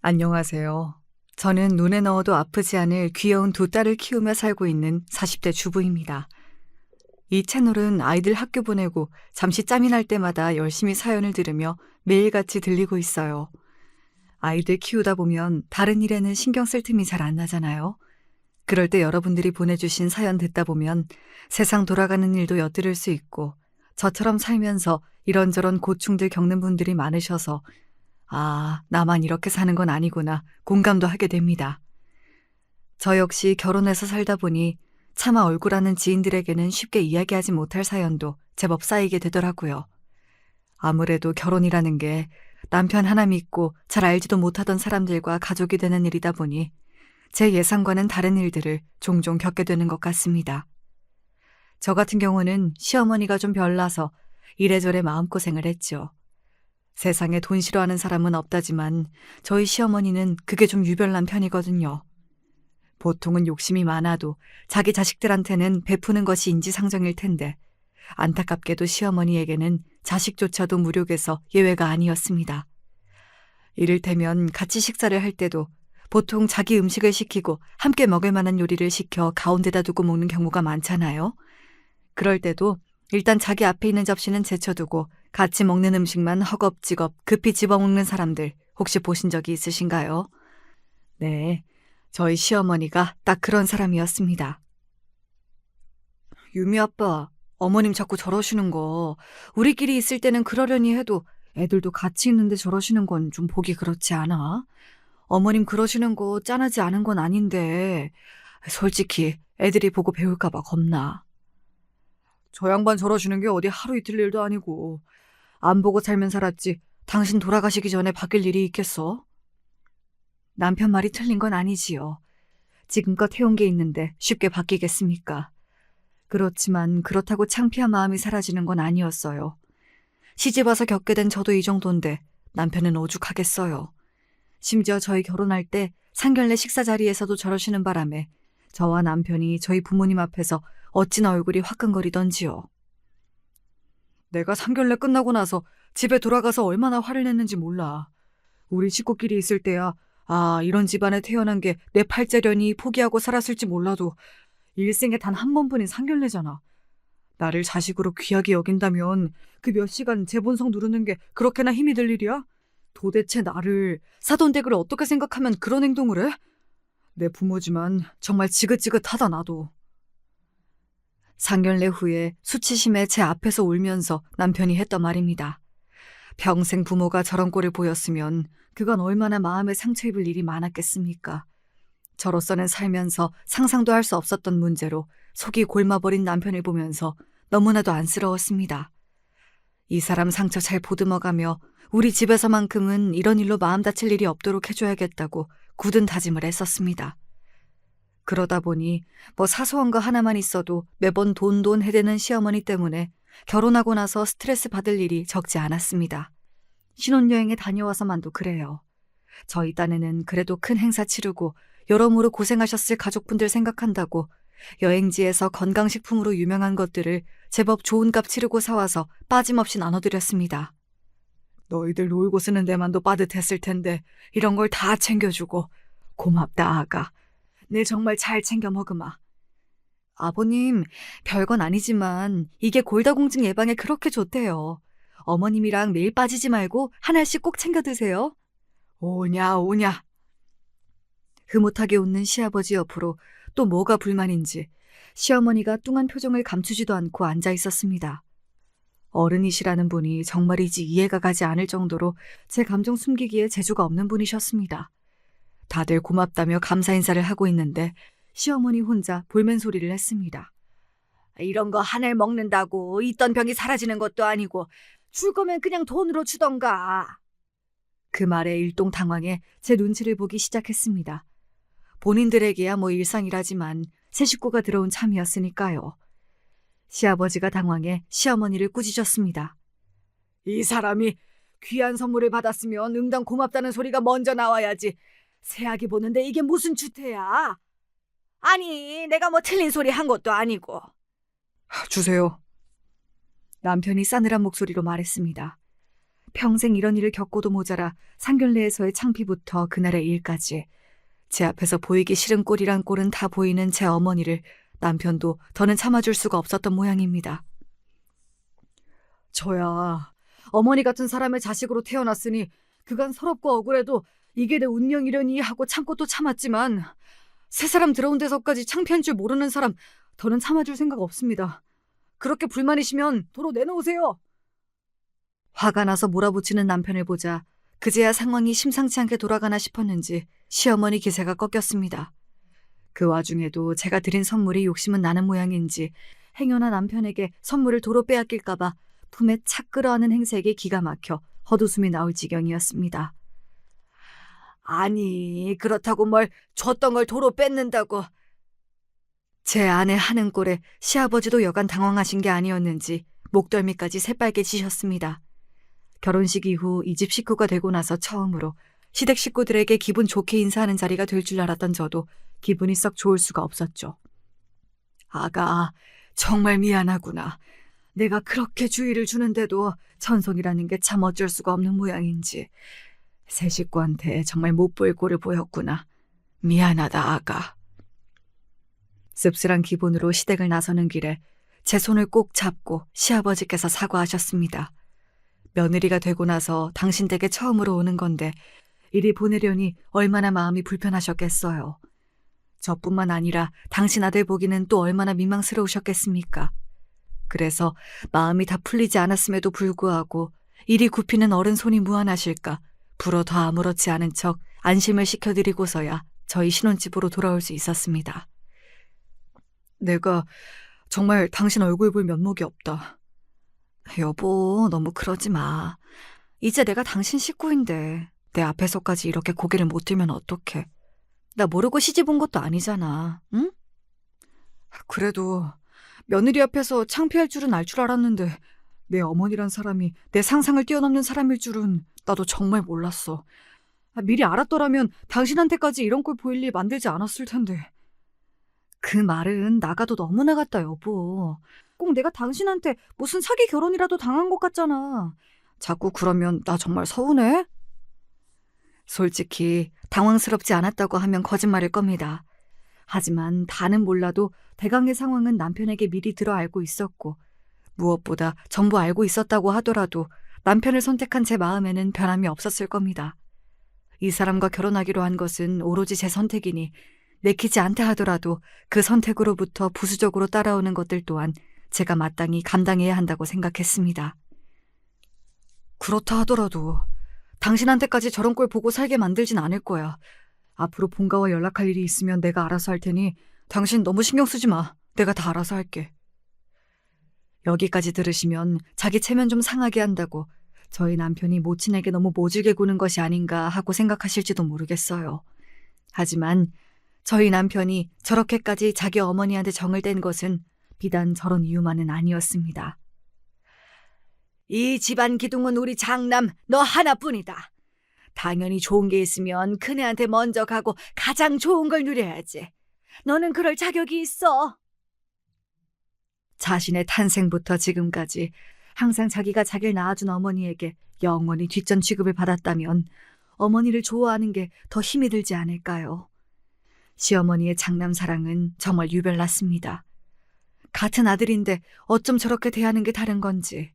안녕하세요. 저는 눈에 넣어도 아프지 않을 귀여운 두 딸을 키우며 살고 있는 40대 주부입니다. 이 채널은 아이들 학교 보내고 잠시 짬이 날 때마다 열심히 사연을 들으며 매일같이 들리고 있어요. 아이들 키우다 보면 다른 일에는 신경 쓸 틈이 잘 안 나잖아요. 그럴 때 여러분들이 보내주신 사연 듣다 보면 세상 돌아가는 일도 엿들을 수 있고 저처럼 살면서 이런저런 고충들 겪는 분들이 많으셔서 아, 나만 이렇게 사는 건 아니구나 공감도 하게 됩니다. 저 역시 결혼해서 살다 보니 차마 얼굴 아는 지인들에게는 쉽게 이야기하지 못할 사연도 제법 쌓이게 되더라고요. 아무래도 결혼이라는 게 남편 하나 믿고 잘 알지도 못하던 사람들과 가족이 되는 일이다 보니 제 예상과는 다른 일들을 종종 겪게 되는 것 같습니다. 저 같은 경우는 시어머니가 좀 별나서 이래저래 마음고생을 했죠. 세상에 돈 싫어하는 사람은 없다지만 저희 시어머니는 그게 좀 유별난 편이거든요. 보통은 욕심이 많아도 자기 자식들한테는 베푸는 것이 인지상정일 텐데 안타깝게도 시어머니에게는 자식조차도 무력해서 예외가 아니었습니다. 이를테면 같이 식사를 할 때도 보통 자기 음식을 시키고 함께 먹을 만한 요리를 시켜 가운데다 두고 먹는 경우가 많잖아요. 그럴 때도 일단 자기 앞에 있는 접시는 제쳐두고 같이 먹는 음식만 허겁지겁 급히 집어먹는 사람들 혹시 보신 적이 있으신가요? 네, 저희 시어머니가 딱 그런 사람이었습니다. 유미 아빠, 어머님 자꾸 저러시는 거 우리끼리 있을 때는 그러려니 해도 애들도 같이 있는데 저러시는 건 좀 보기 그렇지 않아? 어머님 그러시는 거 짠하지 않은 건 아닌데 솔직히 애들이 보고 배울까 봐 겁나. 저 양반 저러시는 게 어디 하루 이틀 일도 아니고 안 보고 살면 살았지 당신 돌아가시기 전에 바뀔 일이 있겠어? 남편 말이 틀린 건 아니지요. 지금껏 해온 게 있는데 쉽게 바뀌겠습니까? 그렇지만 그렇다고 창피한 마음이 사라지는 건 아니었어요. 시집와서 겪게 된 저도 이 정도인데 남편은 오죽하겠어요. 심지어 저희 결혼할 때 상견례 식사 자리에서도 저러시는 바람에 저와 남편이 저희 부모님 앞에서 어찌나 얼굴이 화끈거리던지요. 내가 상견례 끝나고 나서 집에 돌아가서 얼마나 화를 냈는지 몰라. 우리 식구끼리 있을 때야 아, 이런 집안에 태어난 게 내 팔자려니 포기하고 살았을지 몰라도 일생에 단 한 번뿐인 상견례잖아. 나를 자식으로 귀하게 여긴다면 그 몇 시간 제 본성 누르는 게 그렇게나 힘이 들 일이야? 도대체 나를 사돈댁을 어떻게 생각하면 그런 행동을 해? 내 부모지만 정말 지긋지긋하다 나도. 상견례 후에 수치심에 제 앞에서 울면서 남편이 했던 말입니다. 평생 부모가 저런 꼴을 보였으면 그건 얼마나 마음에 상처 입을 일이 많았겠습니까? 저로서는 살면서 상상도 할 수 없었던 문제로 속이 골마버린 남편을 보면서 너무나도 안쓰러웠습니다. 이 사람 상처 잘 보듬어가며 우리 집에서만큼은 이런 일로 마음 다칠 일이 없도록 해줘야겠다고 굳은 다짐을 했었습니다. 그러다 보니 뭐 사소한 거 하나만 있어도 매번 돈 해대는 시어머니 때문에 결혼하고 나서 스트레스 받을 일이 적지 않았습니다. 신혼여행에 다녀와서만도 그래요. 저희 딴에는 그래도 큰 행사 치르고 여러모로 고생하셨을 가족분들 생각한다고 여행지에서 건강식품으로 유명한 것들을 제법 좋은 값 치르고 사와서 빠짐없이 나눠드렸습니다. 너희들 놀고 쓰는 데만도 빠듯했을 텐데 이런 걸 다 챙겨주고 고맙다 아가. 내 정말 잘 챙겨 먹으마. 아버님, 별건 아니지만 이게 골다공증 예방에 그렇게 좋대요. 어머님이랑 매일 빠지지 말고 하나씩 꼭 챙겨 드세요. 오냐 오냐. 흐뭇하게 웃는 시아버지 옆으로 또 뭐가 불만인지 시어머니가 뚱한 표정을 감추지도 않고 앉아 있었습니다. 어른이시라는 분이 정말이지 이해가 가지 않을 정도로 제 감정 숨기기에 재주가 없는 분이셨습니다. 다들 고맙다며 감사 인사를 하고 있는데 시어머니 혼자 볼멘 소리를 했습니다. 이런 거 한 알 먹는다고 있던 병이 사라지는 것도 아니고 줄 거면 그냥 돈으로 주던가. 그 말에 일동당황해 제 눈치를 보기 시작했습니다. 본인들에게야 뭐 일상이라지만 새 식구가 들어온 참이었으니까요. 시아버지가 당황해 시어머니를 꾸짖었습니다. 이 사람이 귀한 선물을 받았으면 응당 고맙다는 소리가 먼저 나와야지. 새아기 보는데 이게 무슨 주태야? 아니, 내가 뭐 틀린 소리 한 것도 아니고. 주세요. 남편이 싸늘한 목소리로 말했습니다. 평생 이런 일을 겪고도 모자라 상견례에서의 창피부터 그날의 일까지 제 앞에서 보이기 싫은 꼴이란 꼴은 다 보이는 제 어머니를 남편도 더는 참아줄 수가 없었던 모양입니다. 저야 어머니 같은 사람의 자식으로 태어났으니 그간 서럽고 억울해도 이게 내 운명이려니 하고 참고 또 참았지만 새 사람 들어온 데서까지 창피한 줄 모르는 사람 더는 참아줄 생각 없습니다. 그렇게 불만이시면 도로 내놓으세요. 화가 나서 몰아붙이는 남편을 보자 그제야 상황이 심상치 않게 돌아가나 싶었는지 시어머니 기세가 꺾였습니다. 그 와중에도 제가 드린 선물이 욕심은 나는 모양인지 행여나 남편에게 선물을 도로 빼앗길까봐 품에 착 끌어안는 행색에 기가 막혀 헛웃음이 나올 지경이었습니다. 아니, 그렇다고 뭘 줬던 걸 도로 뺏는다고. 제 아내 하는 꼴에 시아버지도 여간 당황하신 게 아니었는지 목덜미까지 새빨개지셨습니다. 결혼식 이후 이 집 식구가 되고 나서 처음으로 시댁 식구들에게 기분 좋게 인사하는 자리가 될 줄 알았던 저도 기분이 썩 좋을 수가 없었죠. 아가, 정말 미안하구나. 내가 그렇게 주의를 주는데도 천송이라는 게 참 어쩔 수가 없는 모양인지 새 식구한테 정말 못 보일 꼴을 보였구나. 미안하다, 아가. 씁쓸한 기분으로 시댁을 나서는 길에 제 손을 꼭 잡고 시아버지께서 사과하셨습니다. 며느리가 되고 나서 당신 댁에 처음으로 오는 건데 이리 보내려니 얼마나 마음이 불편하셨겠어요. 저뿐만 아니라 당신 아들 보기는 또 얼마나 민망스러우셨겠습니까? 그래서 마음이 다 풀리지 않았음에도 불구하고 이리 굽히는 어른 손이 무안하실까 불어 더 아무렇지 않은 척 안심을 시켜드리고서야 저희 신혼집으로 돌아올 수 있었습니다. 내가 정말 당신 얼굴 볼 면목이 없다. 여보, 너무 그러지 마. 이제 내가 당신 식구인데 내 앞에서까지 이렇게 고개를 못 들면 어떡해. 나 모르고 시집 온 것도 아니잖아. 응? 그래도 며느리 앞에서 창피할 줄은 알 줄 알았는데 내 어머니란 사람이 내 상상을 뛰어넘는 사람일 줄은 나도 정말 몰랐어. 미리 알았더라면 당신한테까지 이런 꼴 보일 일 만들지 않았을 텐데. 그 말은 나가도 너무 나갔다, 여보. 꼭 내가 당신한테 무슨 사기 결혼이라도 당한 것 같잖아. 자꾸 그러면 나 정말 서운해? 솔직히 당황스럽지 않았다고 하면 거짓말일 겁니다. 하지만 다는 몰라도 대강의 상황은 남편에게 미리 들어 알고 있었고 무엇보다 전부 알고 있었다고 하더라도 남편을 선택한 제 마음에는 변함이 없었을 겁니다. 이 사람과 결혼하기로 한 것은 오로지 제 선택이니 내키지 않다 하더라도 그 선택으로부터 부수적으로 따라오는 것들 또한 제가 마땅히 감당해야 한다고 생각했습니다. 그렇다 하더라도 당신한테까지 저런 꼴 보고 살게 만들진 않을 거야. 앞으로 본가와 연락할 일이 있으면 내가 알아서 할 테니 당신 너무 신경 쓰지 마. 내가 다 알아서 할게. 여기까지 들으시면 자기 체면 좀 상하게 한다고 저희 남편이 모친에게 너무 모질게 구는 것이 아닌가 하고 생각하실지도 모르겠어요. 하지만 저희 남편이 저렇게까지 자기 어머니한테 정을 뗀 것은 비단 저런 이유만은 아니었습니다. 이 집안 기둥은 우리 장남 너 하나뿐이다. 당연히 좋은 게 있으면 큰애한테 먼저 가고 가장 좋은 걸 누려야지. 너는 그럴 자격이 있어. 자신의 탄생부터 지금까지 항상 자기가 자기를 낳아준 어머니에게 영원히 뒷전 취급을 받았다면 어머니를 좋아하는 게 더 힘이 들지 않을까요? 시어머니의 장남 사랑은 정말 유별났습니다. 같은 아들인데 어쩜 저렇게 대하는 게 다른 건지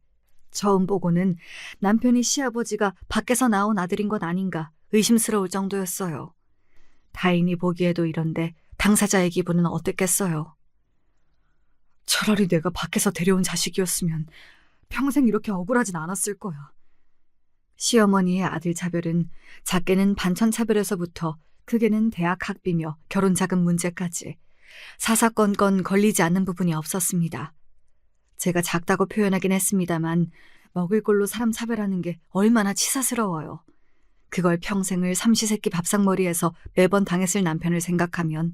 처음 보고는 남편이 시아버지가 밖에서 나온 아들인 것 아닌가 의심스러울 정도였어요. 타인이 보기에도 이런데 당사자의 기분은 어땠겠어요? 차라리 내가 밖에서 데려온 자식이었으면 평생 이렇게 억울하진 않았을 거야. 시어머니의 아들 차별은 작게는 반천 차별에서부터 크게는 대학 학비며 결혼 자금 문제까지 사사건건 걸리지 않는 부분이 없었습니다. 제가 작다고 표현하긴 했습니다만 먹을 걸로 사람 차별하는 게 얼마나 치사스러워요. 그걸 평생을 삼시세끼 밥상머리에서 매번 당했을 남편을 생각하면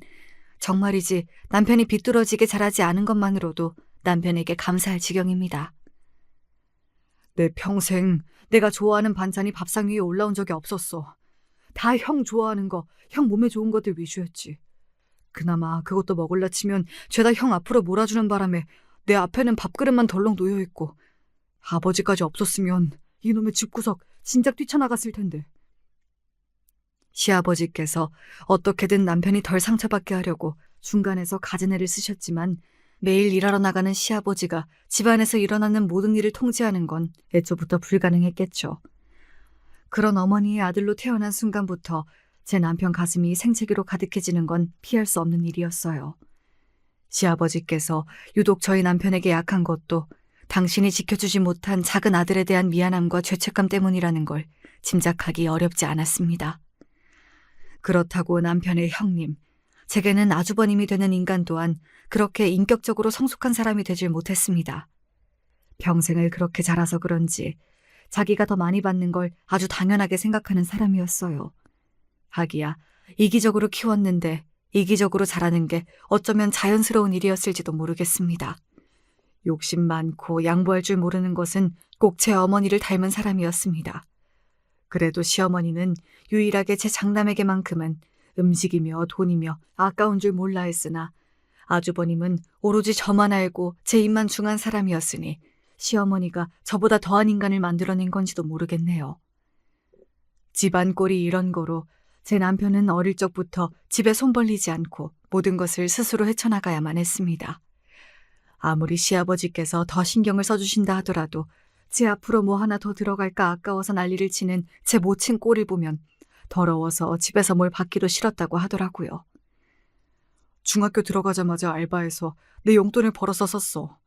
정말이지 남편이 비뚤어지게 자라지 않은 것만으로도 남편에게 감사할 지경입니다. 내 평생 내가 좋아하는 반찬이 밥상 위에 올라온 적이 없었어. 다 형 좋아하는 거, 형 몸에 좋은 것들 위주였지. 그나마 그것도 먹을라 치면 죄다 형 앞으로 몰아주는 바람에 내 앞에는 밥그릇만 덜렁 놓여있고 아버지까지 없었으면 이놈의 집구석 진작 뛰쳐나갔을 텐데. 시아버지께서 어떻게든 남편이 덜 상처받게 하려고 중간에서 가진애를 쓰셨지만 매일 일하러 나가는 시아버지가 집안에서 일어나는 모든 일을 통제하는 건 애초부터 불가능했겠죠. 그런 어머니의 아들로 태어난 순간부터 제 남편 가슴이 생채기로 가득해지는 건 피할 수 없는 일이었어요. 시아버지께서 유독 저희 남편에게 약한 것도 당신이 지켜주지 못한 작은 아들에 대한 미안함과 죄책감 때문이라는 걸 짐작하기 어렵지 않았습니다. 그렇다고 남편의 형님, 제게는 아주버님이 되는 인간 또한 그렇게 인격적으로 성숙한 사람이 되질 못했습니다. 평생을 그렇게 자라서 그런지 자기가 더 많이 받는 걸 아주 당연하게 생각하는 사람이었어요. 하기야 이기적으로 키웠는데 이기적으로 자라는 게 어쩌면 자연스러운 일이었을지도 모르겠습니다. 욕심 많고 양보할 줄 모르는 것은 꼭 제 어머니를 닮은 사람이었습니다. 그래도 시어머니는 유일하게 제 장남에게만큼은 음식이며 돈이며 아까운 줄 몰라 했으나 아주버님은 오로지 저만 알고 제 입만 중한 사람이었으니 시어머니가 저보다 더한 인간을 만들어낸 건지도 모르겠네요. 집안 꼴이 이런 거로 제 남편은 어릴 적부터 집에 손 벌리지 않고 모든 것을 스스로 헤쳐나가야만 했습니다. 아무리 시아버지께서 더 신경을 써주신다 하더라도 제 앞으로 뭐 하나 더 들어갈까 아까워서 난리를 치는 제 모친 꼴을 보면 더러워서 집에서 뭘 받기도 싫었다고 하더라고요. 중학교 들어가자마자 알바해서 내 용돈을 벌어서 썼어.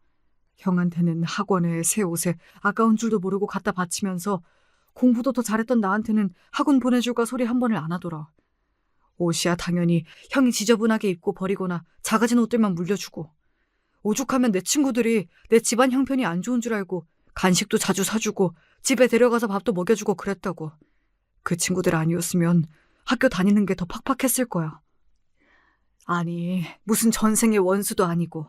형한테는 학원에 새 옷에 아까운 줄도 모르고 갖다 바치면서 공부도 더 잘했던 나한테는 학원 보내줄까 소리 한 번을 안 하더라. 옷이야 당연히 형이 지저분하게 입고 버리거나 작아진 옷들만 물려주고, 오죽하면 내 친구들이 내 집안 형편이 안 좋은 줄 알고 간식도 자주 사주고 집에 데려가서 밥도 먹여주고 그랬다고. 그 친구들 아니었으면 학교 다니는 게 더 팍팍했을 거야. 아니, 무슨 전생의 원수도 아니고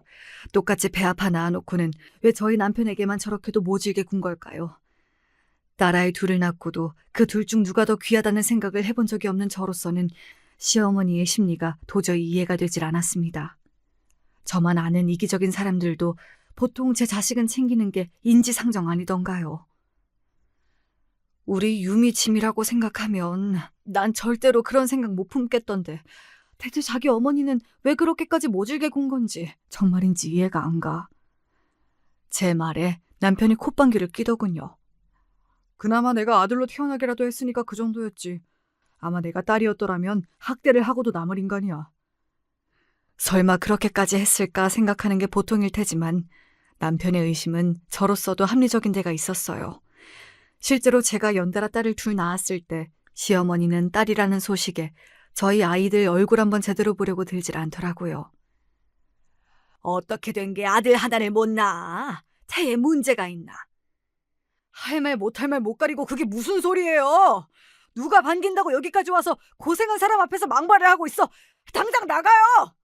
똑같이 배 아파 낳아놓고는 왜 저희 남편에게만 저렇게도 모질게 군 걸까요? 딸아이 둘을 낳고도 그 둘 중 누가 더 귀하다는 생각을 해본 적이 없는 저로서는 시어머니의 심리가 도저히 이해가 되질 않았습니다. 저만 아는 이기적인 사람들도 보통 제 자식은 챙기는 게 인지상정 아니던가요? 우리 유미 짐이라고 생각하면 난 절대로 그런 생각 못 품겠던데 대체 자기 어머니는 왜 그렇게까지 모질게 군 건지 정말인지 이해가 안 가. 제 말에 남편이 콧방귀를 뀌더군요. 그나마 내가 아들로 태어나기라도 했으니까 그 정도였지. 아마 내가 딸이었더라면 학대를 하고도 남을 인간이야. 설마 그렇게까지 했을까 생각하는 게 보통일 테지만 남편의 의심은 저로서도 합리적인 데가 있었어요. 실제로 제가 연달아 딸을 둘 낳았을 때 시어머니는 딸이라는 소식에 저희 아이들 얼굴 한번 제대로 보려고 들질 않더라고요. 어떻게 된 게 아들 하나를 못 낳아? 태에 문제가 있나? 할 말 못할 말 못 가리고 그게 무슨 소리예요? 누가 반긴다고 여기까지 와서 고생한 사람 앞에서 망발을 하고 있어. 당장 나가요!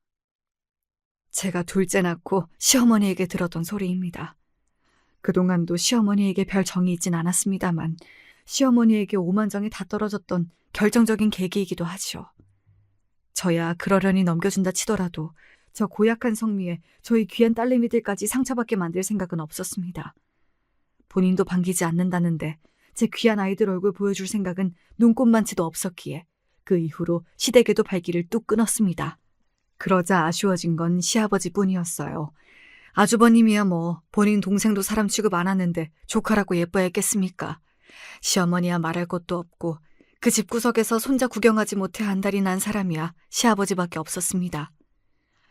제가 둘째 낳고 시어머니에게 들었던 소리입니다. 그동안도 시어머니에게 별 정이 있진 않았습니다만 시어머니에게 오만정이 다 떨어졌던 결정적인 계기이기도 하죠. 저야 그러려니 넘겨준다 치더라도 저 고약한 성미에 저희 귀한 딸내미들까지 상처받게 만들 생각은 없었습니다. 본인도 반기지 않는다는데 제 귀한 아이들 얼굴 보여줄 생각은 눈꼽만치도 없었기에 그 이후로 시댁에도 발길을 뚝 끊었습니다. 그러자 아쉬워진 건 시아버지뿐이었어요. 아주버님이야 뭐 본인 동생도 사람 취급 안 하는데 조카라고 예뻐했겠습니까? 시어머니야 말할 것도 없고 그 집구석에서 손자 구경하지 못해 안달이 난 사람이야 시아버지밖에 없었습니다.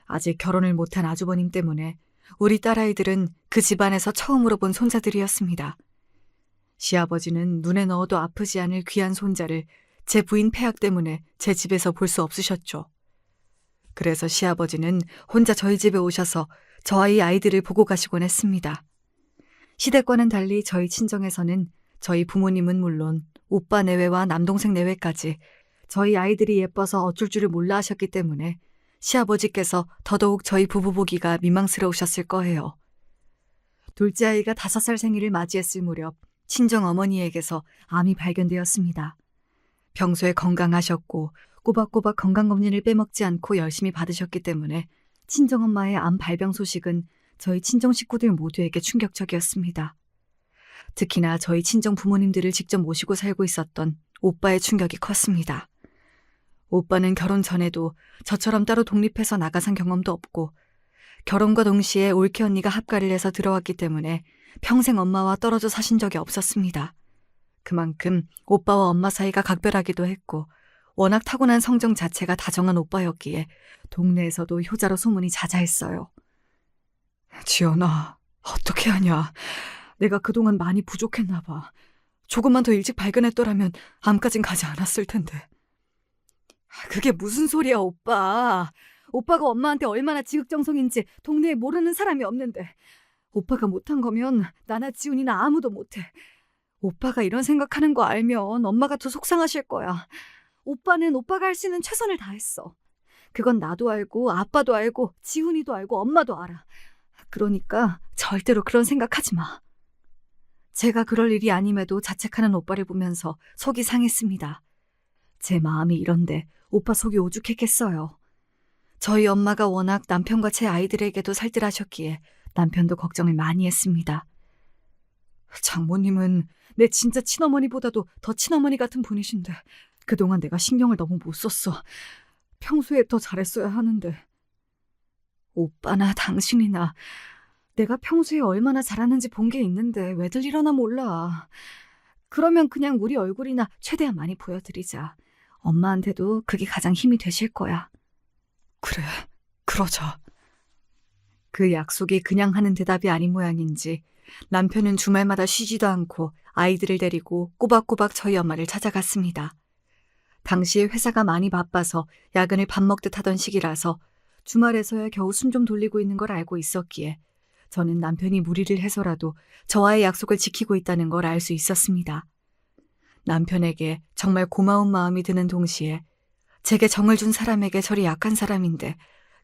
아직 결혼을 못한 아주버님 때문에 우리 딸아이들은 그 집안에서 처음으로 본 손자들이었습니다. 시아버지는 눈에 넣어도 아프지 않을 귀한 손자를 제 부인 폐악 때문에 제 집에서 볼 수 없으셨죠. 그래서 시아버지는 혼자 저희 집에 오셔서 저희 아이들을 보고 가시곤 했습니다. 시댁과는 달리 저희 친정에서는 저희 부모님은 물론 오빠 내외와 남동생 내외까지 저희 아이들이 예뻐서 어쩔 줄을 몰라 하셨기 때문에 시아버지께서 더더욱 저희 부부 보기가 민망스러우셨을 거예요. 둘째 아이가 5살 생일을 맞이했을 무렵 친정 어머니에게서 암이 발견되었습니다. 평소에 건강하셨고 꼬박꼬박 건강검진을 빼먹지 않고 열심히 받으셨기 때문에 친정엄마의 암 발병 소식은 저희 친정 식구들 모두에게 충격적이었습니다. 특히나 저희 친정 부모님들을 직접 모시고 살고 있었던 오빠의 충격이 컸습니다. 오빠는 결혼 전에도 저처럼 따로 독립해서 나가 산 경험도 없고 결혼과 동시에 올케 언니가 합가를 해서 들어왔기 때문에 평생 엄마와 떨어져 사신 적이 없었습니다. 그만큼 오빠와 엄마 사이가 각별하기도 했고 워낙 타고난 성정 자체가 다정한 오빠였기에 동네에서도 효자로 소문이 자자했어요. 지연아, 어떻게 하냐. 내가 그동안 많이 부족했나 봐. 조금만 더 일찍 발견했더라면 암까진 가지 않았을 텐데. 그게 무슨 소리야, 오빠. 오빠가 엄마한테 얼마나 지극정성인지 동네에 모르는 사람이 없는데. 오빠가 못한 거면 나나 지훈이나 아무도 못해. 오빠가 이런 생각하는 거 알면 엄마가 더 속상하실 거야. 오빠는 오빠가 할 수 있는 최선을 다했어. 그건 나도 알고 아빠도 알고 지훈이도 알고 엄마도 알아. 그러니까 절대로 그런 생각하지 마. 제가 그럴 일이 아님에도 자책하는 오빠를 보면서 속이 상했습니다. 제 마음이 이런데 오빠 속이 오죽했겠어요. 저희 엄마가 워낙 남편과 제 아이들에게도 살뜰하셨기에 남편도 걱정을 많이 했습니다. 장모님은 내 진짜 친어머니보다도 더 친어머니 같은 분이신데 그동안 내가 신경을 너무 못 썼어. 평소에 더 잘했어야 하는데. 오빠나 당신이나 내가 평소에 얼마나 잘하는지 본 게 있는데 왜들 이러나 몰라. 그러면 그냥 우리 얼굴이나 최대한 많이 보여드리자. 엄마한테도 그게 가장 힘이 되실 거야. 그래, 그러자. 그 약속이 그냥 하는 대답이 아닌 모양인지 남편은 주말마다 쉬지도 않고 아이들을 데리고 꼬박꼬박 저희 엄마를 찾아갔습니다. 당시에 회사가 많이 바빠서 야근을 밥 먹듯 하던 시기라서 주말에서야 겨우 숨 좀 돌리고 있는 걸 알고 있었기에 저는 남편이 무리를 해서라도 저와의 약속을 지키고 있다는 걸 알 수 있었습니다. 남편에게 정말 고마운 마음이 드는 동시에 제게 정을 준 사람에게 저리 약한 사람인데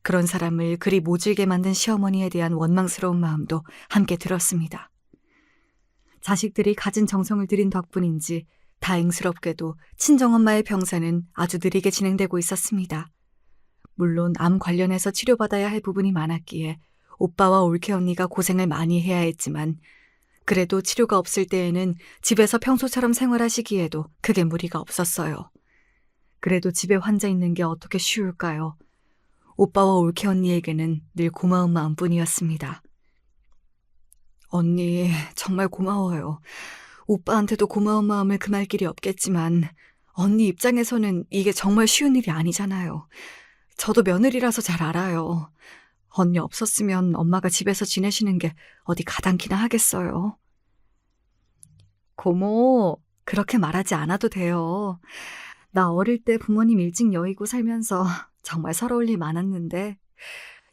그런 사람을 그리 모질게 만든 시어머니에 대한 원망스러운 마음도 함께 들었습니다. 자식들이 가진 정성을 들인 덕분인지 다행스럽게도 친정엄마의 병사는 아주 느리게 진행되고 있었습니다. 물론 암 관련해서 치료받아야 할 부분이 많았기에 오빠와 올케 언니가 고생을 많이 해야 했지만 그래도 치료가 없을 때에는 집에서 평소처럼 생활하시기에도 크게 무리가 없었어요. 그래도 집에 환자 있는 게 어떻게 쉬울까요? 오빠와 올케 언니에게는 늘 고마운 마음뿐이었습니다. 언니, 정말 고마워요. 오빠한테도 고마운 마음을 금할 길이 없겠지만 언니 입장에서는 이게 정말 쉬운 일이 아니잖아요. 저도 며느리라서 잘 알아요. 언니 없었으면 엄마가 집에서 지내시는 게 어디 가당키나 하겠어요. 고모, 그렇게 말하지 않아도 돼요. 나 어릴 때 부모님 일찍 여의고 살면서 정말 서러울 일 많았는데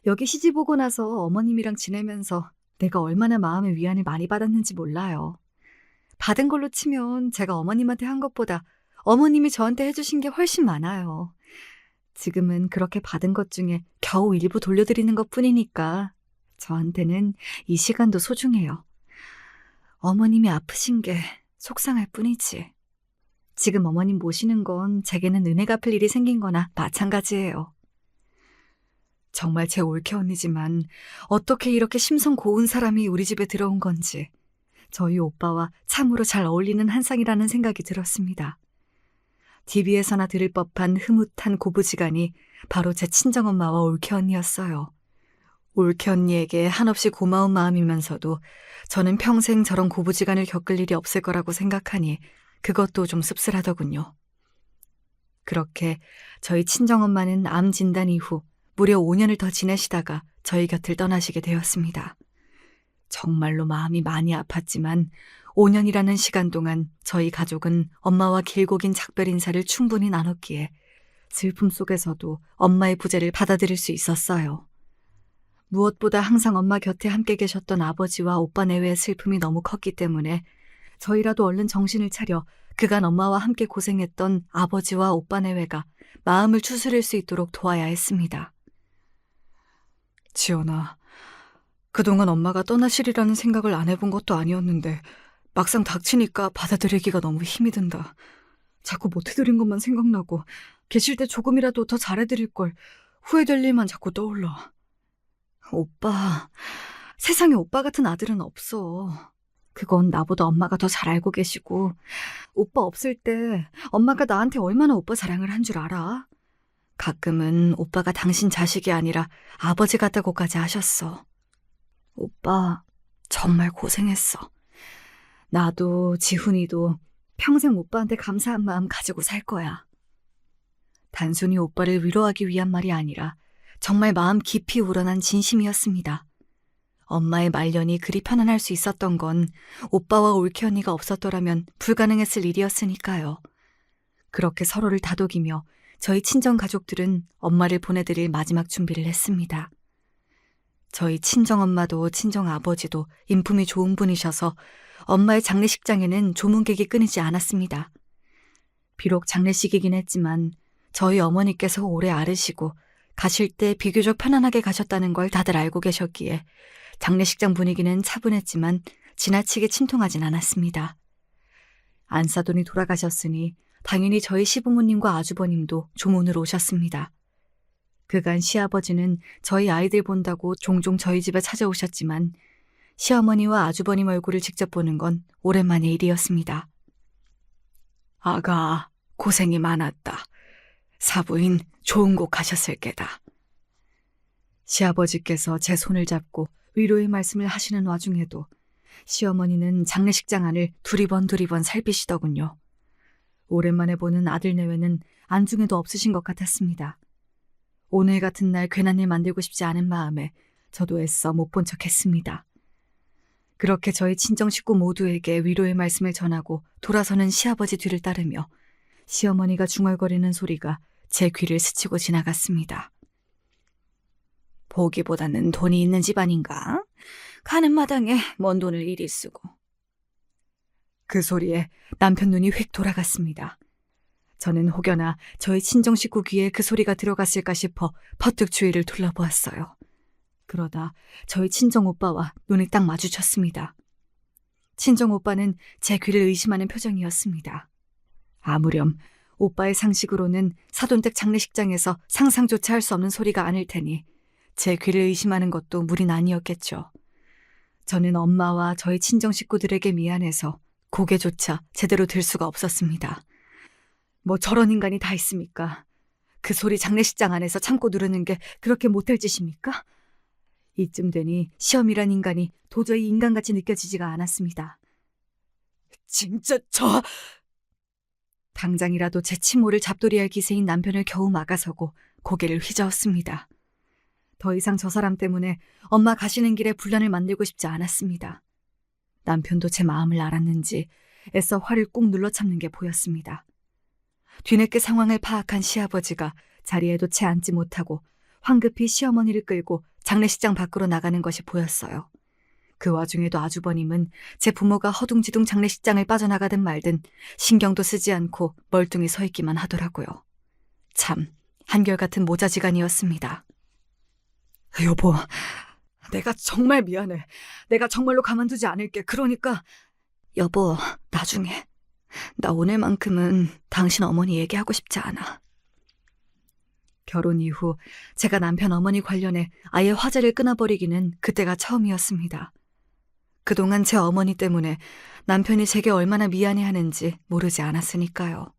여기 시집 오고 나서 어머님이랑 지내면서 내가 얼마나 마음의 위안을 많이 받았는지 몰라요. 받은 걸로 치면 제가 어머님한테 한 것보다 어머님이 저한테 해주신 게 훨씬 많아요. 지금은 그렇게 받은 것 중에 겨우 일부 돌려드리는 것뿐이니까 저한테는 이 시간도 소중해요. 어머님이 아프신 게 속상할 뿐이지. 지금 어머님 모시는 건 제게는 은혜 갚을 일이 생긴 거나 마찬가지예요. 정말 제 올케 언니지만 어떻게 이렇게 심성 고운 사람이 우리 집에 들어온 건지 저희 오빠와 참으로 잘 어울리는 한상이라는 생각이 들었습니다. TV에서나 들을 법한 흐뭇한 고부지간이 바로 제 친정엄마와 올케 언니였어요. 올케 언니에게 한없이 고마운 마음이면서도 저는 평생 저런 고부지간을 겪을 일이 없을 거라고 생각하니 그것도 좀 씁쓸하더군요. 그렇게 저희 친정엄마는 암 진단 이후 무려 5년을 더 지내시다가 저희 곁을 떠나시게 되었습니다. 정말로 마음이 많이 아팠지만 5년이라는 시간 동안 저희 가족은 엄마와 길고 긴 작별 인사를 충분히 나눴기에 슬픔 속에서도 엄마의 부재를 받아들일 수 있었어요. 무엇보다 항상 엄마 곁에 함께 계셨던 아버지와 오빠 내외의 슬픔이 너무 컸기 때문에 저희라도 얼른 정신을 차려 그간 엄마와 함께 고생했던 아버지와 오빠 내외가 마음을 추스릴 수 있도록 도와야 했습니다. 지연아, 그동안 엄마가 떠나시리라는 생각을 안 해본 것도 아니었는데 막상 닥치니까 받아들이기가 너무 힘이 든다. 자꾸 못해드린 것만 생각나고 계실 때 조금이라도 더 잘해드릴 걸 후회될 일만 자꾸 떠올라. 오빠, 세상에 오빠 같은 아들은 없어. 그건 나보다 엄마가 더 잘 알고 계시고, 오빠 없을 때 엄마가 나한테 얼마나 오빠 사랑을 한 줄 알아? 가끔은 오빠가 당신 자식이 아니라 아버지 같다고까지 하셨어. 오빠, 정말 고생했어. 나도 지훈이도 평생 오빠한테 감사한 마음 가지고 살 거야. 단순히 오빠를 위로하기 위한 말이 아니라 정말 마음 깊이 우러난 진심이었습니다. 엄마의 말년이 그리 편안할 수 있었던 건 오빠와 올케 언니가 없었더라면 불가능했을 일이었으니까요. 그렇게 서로를 다독이며 저희 친정 가족들은 엄마를 보내드릴 마지막 준비를 했습니다. 저희 친정엄마도 친정아버지도 인품이 좋은 분이셔서 엄마의 장례식장에는 조문객이 끊이지 않았습니다. 비록 장례식이긴 했지만 저희 어머니께서 오래 앓으시고 가실 때 비교적 편안하게 가셨다는 걸 다들 알고 계셨기에 장례식장 분위기는 차분했지만 지나치게 침통하진 않았습니다. 안사돈이 돌아가셨으니 당연히 저희 시부모님과 아주버님도 조문으로 오셨습니다. 그간 시아버지는 저희 아이들 본다고 종종 저희 집에 찾아오셨지만 시어머니와 아주버님 얼굴을 직접 보는 건 오랜만의 일이었습니다. 아가, 고생이 많았다. 사부인 좋은 곳 가셨을 게다. 시아버지께서 제 손을 잡고 위로의 말씀을 하시는 와중에도 시어머니는 장례식장 안을 두리번 살피시더군요. 오랜만에 보는 아들 내외는 안중에도 없으신 것 같았습니다. 오늘 같은 날 괜한 일 만들고 싶지 않은 마음에 저도 애써 못 본 척했습니다. 그렇게 저희 친정 식구 모두에게 위로의 말씀을 전하고 돌아서는 시아버지 뒤를 따르며 시어머니가 중얼거리는 소리가 제 귀를 스치고 지나갔습니다. 보기보다는 돈이 있는 집안인가? 가는 마당에 뭔 돈을 이리 쓰고. 그 소리에 남편 눈이 휙 돌아갔습니다. 저는 혹여나 저희 친정 식구 귀에 그 소리가 들어갔을까 싶어 퍼뜩 주위를 둘러보았어요. 그러다 저희 친정 오빠와 눈이 딱 마주쳤습니다. 친정 오빠는 제 귀를 의심하는 표정이었습니다. 아무렴 오빠의 상식으로는 사돈댁 장례식장에서 상상조차 할 수 없는 소리가 아닐 테니 제 귀를 의심하는 것도 무리는 아니었겠죠. 저는 엄마와 저희 친정 식구들에게 미안해서 고개조차 제대로 들 수가 없었습니다. 뭐 저런 인간이 다 있습니까? 그 소리 장례식장 안에서 참고 누르는 게 그렇게 못할 짓입니까? 이쯤 되니 시험이란 인간이 도저히 인간같이 느껴지지가 않았습니다. 진짜 당장이라도 제 치모를 잡돌이할 기세인 남편을 겨우 막아서고 고개를 휘저었습니다. 더 이상 저 사람 때문에 엄마 가시는 길에 분란을 만들고 싶지 않았습니다. 남편도 제 마음을 알았는지 애써 화를 꾹 눌러 참는 게 보였습니다. 뒤늦게 상황을 파악한 시아버지가 자리에도 채 앉지 못하고 황급히 시어머니를 끌고 장례식장 밖으로 나가는 것이 보였어요. 그 와중에도 아주버님은 제 부모가 허둥지둥 장례식장을 빠져나가든 말든 신경도 쓰지 않고 멀뚱히 서 있기만 하더라고요. 참 한결같은 모자지간이었습니다. 여보, 내가 정말 미안해. 내가 정말로 가만두지 않을게. 그러니까 여보, 나중에. 나 오늘만큼은 당신 어머니 얘기하고 싶지 않아. 결혼 이후 제가 남편 어머니 관련해 아예 화제를 끊어버리기는 그때가 처음이었습니다. 그동안 제 어머니 때문에 남편이 제게 얼마나 미안해하는지 모르지 않았으니까요.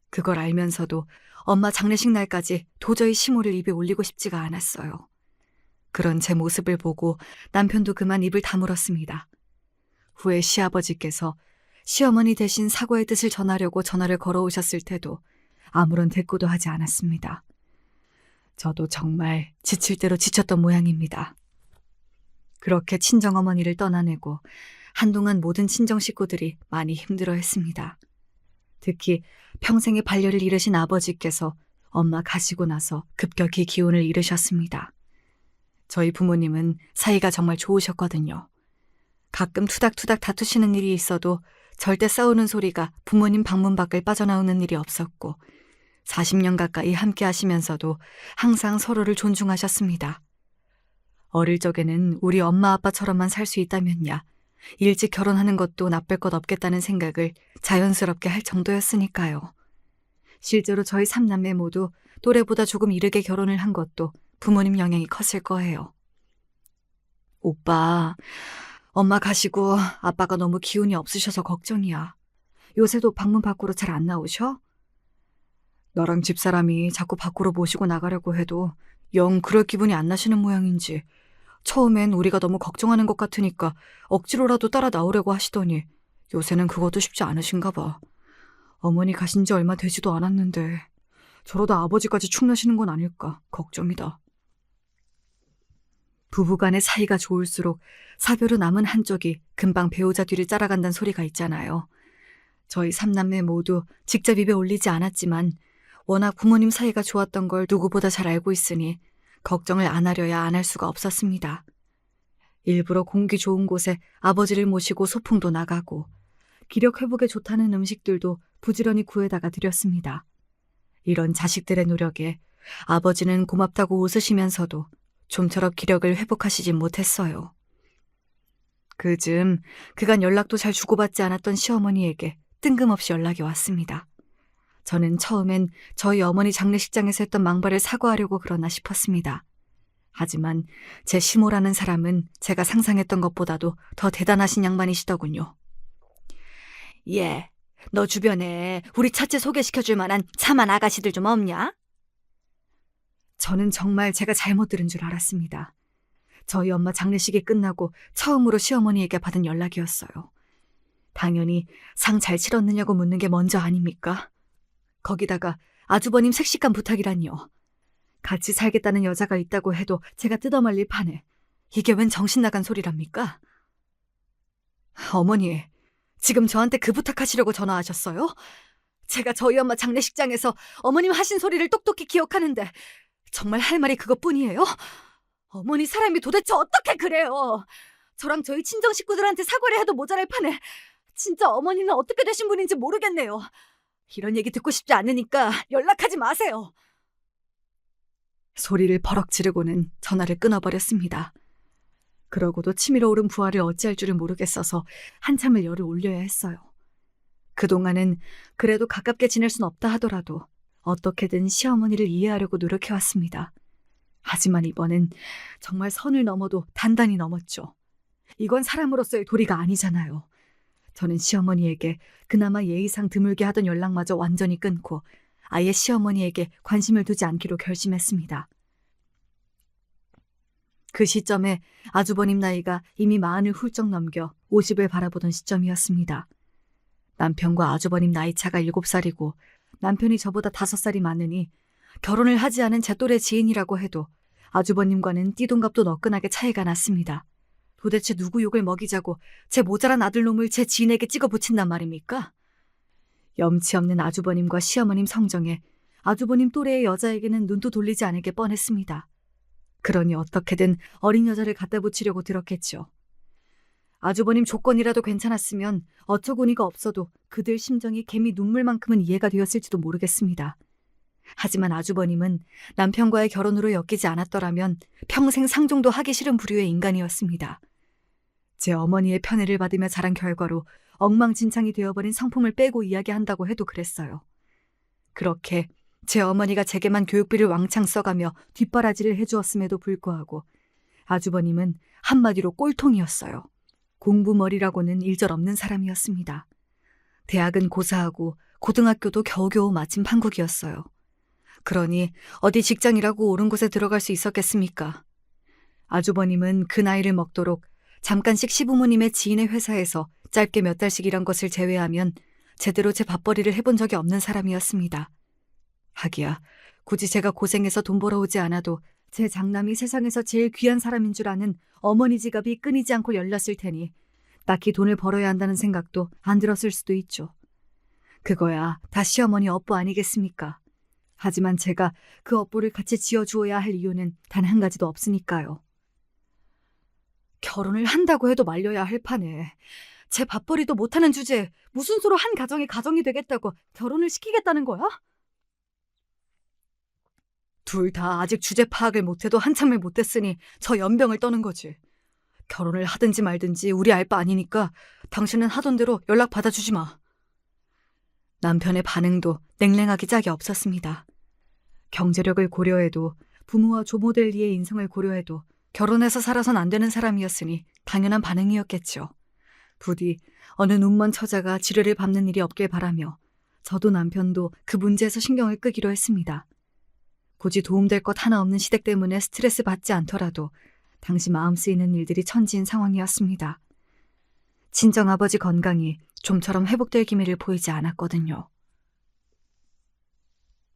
그걸 알면서도 엄마 장례식 날까지 도저히 시모를 입에 올리고 싶지가 않았어요. 그런 제 모습을 보고 남편도 그만 입을 다물었습니다. 후에 시아버지께서 시어머니 대신 사과의 뜻을 전하려고 전화를 걸어오셨을 때도 아무런 대꾸도 하지 않았습니다. 저도 정말 지칠 대로 지쳤던 모양입니다. 그렇게 친정어머니를 떠나내고 한동안 모든 친정 식구들이 많이 힘들어했습니다. 특히 평생의 반려를 잃으신 아버지께서 엄마 가시고 나서 급격히 기운을 잃으셨습니다. 저희 부모님은 사이가 정말 좋으셨거든요. 가끔 투닥투닥 다투시는 일이 있어도 절대 싸우는 소리가 부모님 방문 밖을 빠져나오는 일이 없었고 40년 가까이 함께 하시면서도 항상 서로를 존중하셨습니다. 어릴 적에는 우리 엄마 아빠처럼만 살 수 있다면야 일찍 결혼하는 것도 나쁠 것 없겠다는 생각을 자연스럽게 할 정도였으니까요. 실제로 저희 3남매 모두 또래보다 조금 이르게 결혼을 한 것도 부모님 영향이 컸을 거예요. 오빠, 엄마 가시고 아빠가 너무 기운이 없으셔서 걱정이야. 요새도 방문 밖으로 잘 안 나오셔? 너랑 집사람이 자꾸 밖으로 모시고 나가려고 해도 영 그럴 기분이 안 나시는 모양인지 처음엔 우리가 너무 걱정하는 것 같으니까 억지로라도 따라 나오려고 하시더니 요새는 그것도 쉽지 않으신가 봐. 어머니 가신 지 얼마 되지도 않았는데 저러다 아버지까지 축나시는 건 아닐까 걱정이다. 부부간의 사이가 좋을수록 사별후 남은 한쪽이 금방 배우자 뒤를 따라간다는 소리가 있잖아요. 저희 삼남매 모두 직접 입에 올리지 않았지만 워낙 부모님 사이가 좋았던 걸 누구보다 잘 알고 있으니 걱정을 안 하려야 안 할 수가 없었습니다. 일부러 공기 좋은 곳에 아버지를 모시고 소풍도 나가고 기력 회복에 좋다는 음식들도 부지런히 구해다가 드렸습니다. 이런 자식들의 노력에 아버지는 고맙다고 웃으시면서도 좀처럼 기력을 회복하시진 못했어요. 그즈음 그간 연락도 잘 주고받지 않았던 시어머니에게 뜬금없이 연락이 왔습니다. 저는 처음엔 저희 어머니 장례식장에서 했던 망발을 사과하려고 그러나 싶었습니다. 하지만 제 시모라는 사람은 제가 상상했던 것보다도 더 대단하신 양반이시더군요. 예, 너 주변에 우리 첫째 소개시켜줄 만한 참한 아가씨들 좀 없냐? 저는 정말 제가 잘못 들은 줄 알았습니다. 저희 엄마 장례식이 끝나고 처음으로 시어머니에게 받은 연락이었어요. 당연히 상 잘 치렀느냐고 묻는 게 먼저 아닙니까? 거기다가 아주버님 색시간 부탁이란요. 같이 살겠다는 여자가 있다고 해도 제가 뜯어말릴 판에 이게 웬 정신 나간 소리랍니까? 어머니, 지금 저한테 그 부탁하시려고 전화하셨어요? 제가 저희 엄마 장례식장에서 어머님 하신 소리를 똑똑히 기억하는데 정말 할 말이 그것뿐이에요? 어머니 사람이 도대체 어떻게 그래요? 저랑 저희 친정 식구들한테 사과를 해도 모자랄 판에 진짜 어머니는 어떻게 되신 분인지 모르겠네요. 이런 얘기 듣고 싶지 않으니까 연락하지 마세요. 소리를 버럭 지르고는 전화를 끊어버렸습니다. 그러고도 치밀어 오른 부하를 어찌할 줄을 모르겠어서 한참을 열을 올려야 했어요. 그동안은 그래도 가깝게 지낼 순 없다 하더라도 어떻게든 시어머니를 이해하려고 노력해왔습니다. 하지만 이번엔 정말 선을 넘어도 단단히 넘었죠. 이건 사람으로서의 도리가 아니잖아요. 저는 시어머니에게 그나마 예의상 드물게 하던 연락마저 완전히 끊고 아예 시어머니에게 관심을 두지 않기로 결심했습니다. 그 시점에 아주버님 나이가 이미 40을 훌쩍 넘겨 50을 바라보던 시점이었습니다. 남편과 아주버님 나이 차가 7살이고 남편이 저보다 5살이 많으니 결혼을 하지 않은 제 또래 지인이라고 해도 아주버님과는 띠동갑도 너끈하게 차이가 났습니다. 도대체 누구 욕을 먹이자고 제 모자란 아들놈을 제 지인에게 찍어 붙인단 말입니까? 염치 없는 아주버님과 시어머님 성정에 아주버님 또래의 여자에게는 눈도 돌리지 않을 게 뻔했습니다. 그러니 어떻게든 어린 여자를 갖다 붙이려고 들었겠죠. 아주버님 조건이라도 괜찮았으면 어처구니가 없어도 그들 심정이 개미 눈물만큼은 이해가 되었을지도 모르겠습니다. 하지만 아주버님은 남편과의 결혼으로 엮이지 않았더라면 평생 상종도 하기 싫은 부류의 인간이었습니다. 제 어머니의 편애를 받으며 자란 결과로 엉망진창이 되어버린 성품을 빼고 이야기한다고 해도 그랬어요. 그렇게 제 어머니가 제게만 교육비를 왕창 써가며 뒷바라지를 해주었음에도 불구하고 아주버님은 한마디로 꼴통이었어요. 공부머리라고는 일절없는 사람이었습니다. 대학은 고사하고 고등학교도 겨우겨우 마친 판국이었어요. 그러니 어디 직장이라고 옳은 곳에 들어갈 수 있었겠습니까? 아주버님은 그 나이를 먹도록 잠깐씩 시부모님의 지인의 회사에서 짧게 몇 달씩 일한 것을 제외하면 제대로 제 밥벌이를 해본 적이 없는 사람이었습니다. 하기야 굳이 제가 고생해서 돈 벌어오지 않아도 제 장남이 세상에서 제일 귀한 사람인 줄 아는 어머니 지갑이 끊이지 않고 열렸을 테니 딱히 돈을 벌어야 한다는 생각도 안 들었을 수도 있죠. 그거야 다 시어머니 업보 아니겠습니까? 하지만 제가 그 업보를 같이 지어주어야 할 이유는 단 한 가지도 없으니까요. 결혼을 한다고 해도 말려야 할 판에 제 밥벌이도 못하는 주제에 무슨 수로 한 가정이 가정이 되겠다고 결혼을 시키겠다는 거야? 둘 다 아직 주제 파악을 못해도 한참을 못했으니 저 연병을 떠는 거지. 결혼을 하든지 말든지 우리 알 바 아니니까 당신은 하던 대로 연락 받아주지 마. 남편의 반응도 냉랭하기 짝이 없었습니다. 경제력을 고려해도 부모와 조모될 이의 인성을 고려해도 결혼해서 살아선 안 되는 사람이었으니 당연한 반응이었겠죠. 부디 어느 눈먼 처자가 지뢰를 밟는 일이 없길 바라며 저도 남편도 그 문제에서 신경을 끄기로 했습니다. 굳이 도움될 것 하나 없는 시댁 때문에 스트레스 받지 않더라도 당시 마음 쓰이는 일들이 천지인 상황이었습니다. 친정아버지 건강이 좀처럼 회복될 기미를 보이지 않았거든요.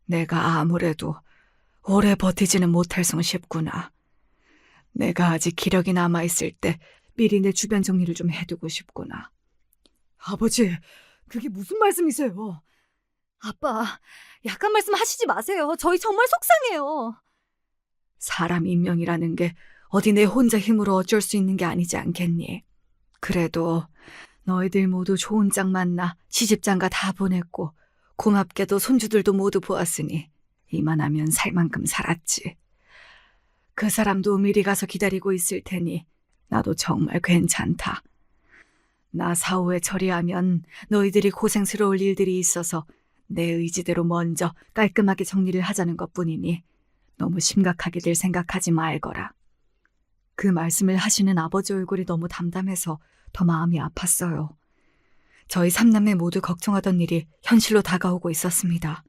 내가 아무래도 오래 버티지는 못할 성 싶구나. 내가 아직 기력이 남아있을 때 미리 내 주변 정리를 좀 해두고 싶구나. 아버지, 그게 무슨 말씀이세요? 아빠, 약한 말씀 하시지 마세요. 저희 정말 속상해요. 사람 인명이라는 게 어디 내 혼자 힘으로 어쩔 수 있는 게 아니지 않겠니? 그래도 너희들 모두 좋은 짝 만나 시집장가 다 보냈고 고맙게도 손주들도 모두 보았으니 이만하면 살 만큼 살았지. 그 사람도 미리 가서 기다리고 있을 테니 나도 정말 괜찮다. 나 사후에 처리하면 너희들이 고생스러울 일들이 있어서 내 의지대로 먼저 깔끔하게 정리를 하자는 것뿐이니 너무 심각하게들 생각하지 말거라. 그 말씀을 하시는 아버지 얼굴이 너무 담담해서 더 마음이 아팠어요. 저희 삼남매 모두 걱정하던 일이 현실로 다가오고 있었습니다.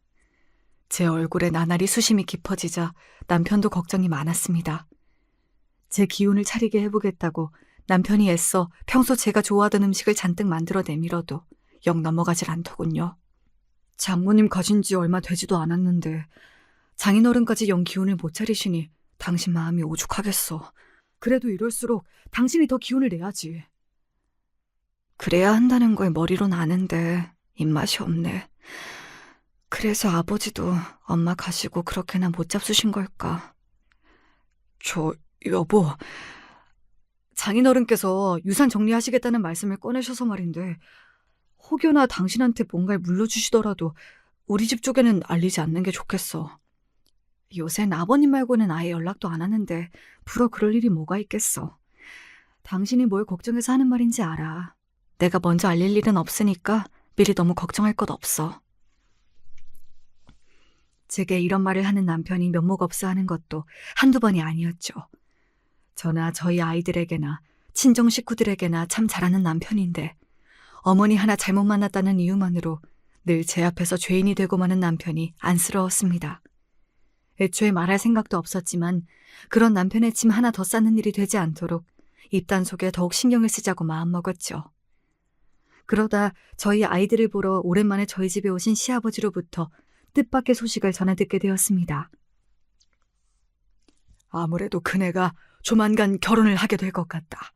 제 얼굴에 나날이 수심이 깊어지자 남편도 걱정이 많았습니다. 제 기운을 차리게 해보겠다고 남편이 애써 평소 제가 좋아하던 음식을 잔뜩 만들어 내밀어도 영 넘어가질 않더군요. 장모님 가신 지 얼마 되지도 않았는데 장인어른까지 영 기운을 못 차리시니 당신 마음이 오죽하겠어. 그래도 이럴수록 당신이 더 기운을 내야지. 그래야 한다는 걸 머리로는 아는데 입맛이 없네. 그래서 아버지도 엄마 가시고 그렇게나 못 잡수신 걸까? 여보, 장인어른께서 유산 정리하시겠다는 말씀을 꺼내셔서 말인데 혹여나 당신한테 뭔가를 물려주시더라도 우리 집 쪽에는 알리지 않는 게 좋겠어. 요샌 아버님 말고는 아예 연락도 안 하는데 불어 그럴 일이 뭐가 있겠어. 당신이 뭘 걱정해서 하는 말인지 알아. 내가 먼저 알릴 일은 없으니까 미리 너무 걱정할 것 없어. 제게 이런 말을 하는 남편이 면목 없어 하는 것도 한두 번이 아니었죠. 저나 저희 아이들에게나 친정 식구들에게나 참 잘하는 남편인데 어머니 하나 잘못 만났다는 이유만으로 늘 제 앞에서 죄인이 되고 마는 남편이 안쓰러웠습니다. 애초에 말할 생각도 없었지만 그런 남편의 짐 하나 더 쌓는 일이 되지 않도록 입단 속에 더욱 신경을 쓰자고 마음먹었죠. 그러다 저희 아이들을 보러 오랜만에 저희 집에 오신 시아버지로부터 뜻밖의 소식을 전해 듣게 되었습니다. 아무래도 그네가 조만간 결혼을 하게 될 것 같다.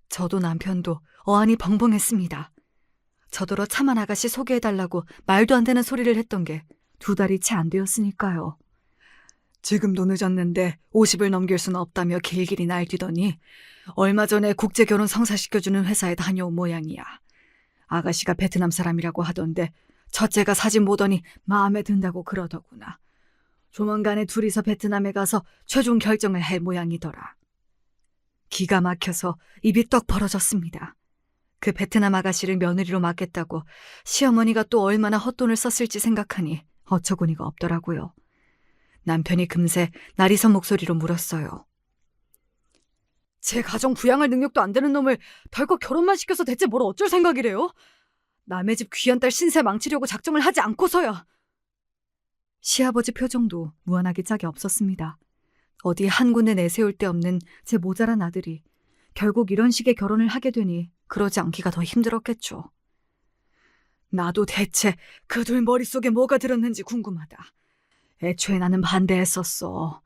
저도 남편도 어안이 벙벙했습니다. 저더러 차만 아가씨 소개해달라고 말도 안 되는 소리를 했던 게 2달이 채 안 되었으니까요. 지금도 늦었는데 50을 넘길 수는 없다며 길길이 날뛰더니 얼마 전에 국제결혼 성사시켜주는 회사에 다녀온 모양이야. 아가씨가 베트남 사람이라고 하던데 첫째가 사진 보더니 마음에 든다고 그러더구나. 조만간에 둘이서 베트남에 가서 최종 결정을 할 모양이더라. 기가 막혀서 입이 떡 벌어졌습니다. 그 베트남 아가씨를 며느리로 맡겠다고 시어머니가 또 얼마나 헛돈을 썼을지 생각하니 어처구니가 없더라고요. 남편이 금세 나리선 목소리로 물었어요. 제 가정 부양할 능력도 안 되는 놈을 덜컥 결혼만 시켜서 대체 뭘 어쩔 생각이래요? 남의 집 귀한 딸 신세 망치려고 작정을 하지 않고서야. 시아버지 표정도 무한하게 짝이 없었습니다. 어디 한 군데 내세울 데 없는 제 모자란 아들이 결국 이런 식의 결혼을 하게 되니 그러지 않기가 더 힘들었겠죠. 나도 대체 그 둘 머릿속에 뭐가 들었는지 궁금하다. 애초에 나는 반대했었어.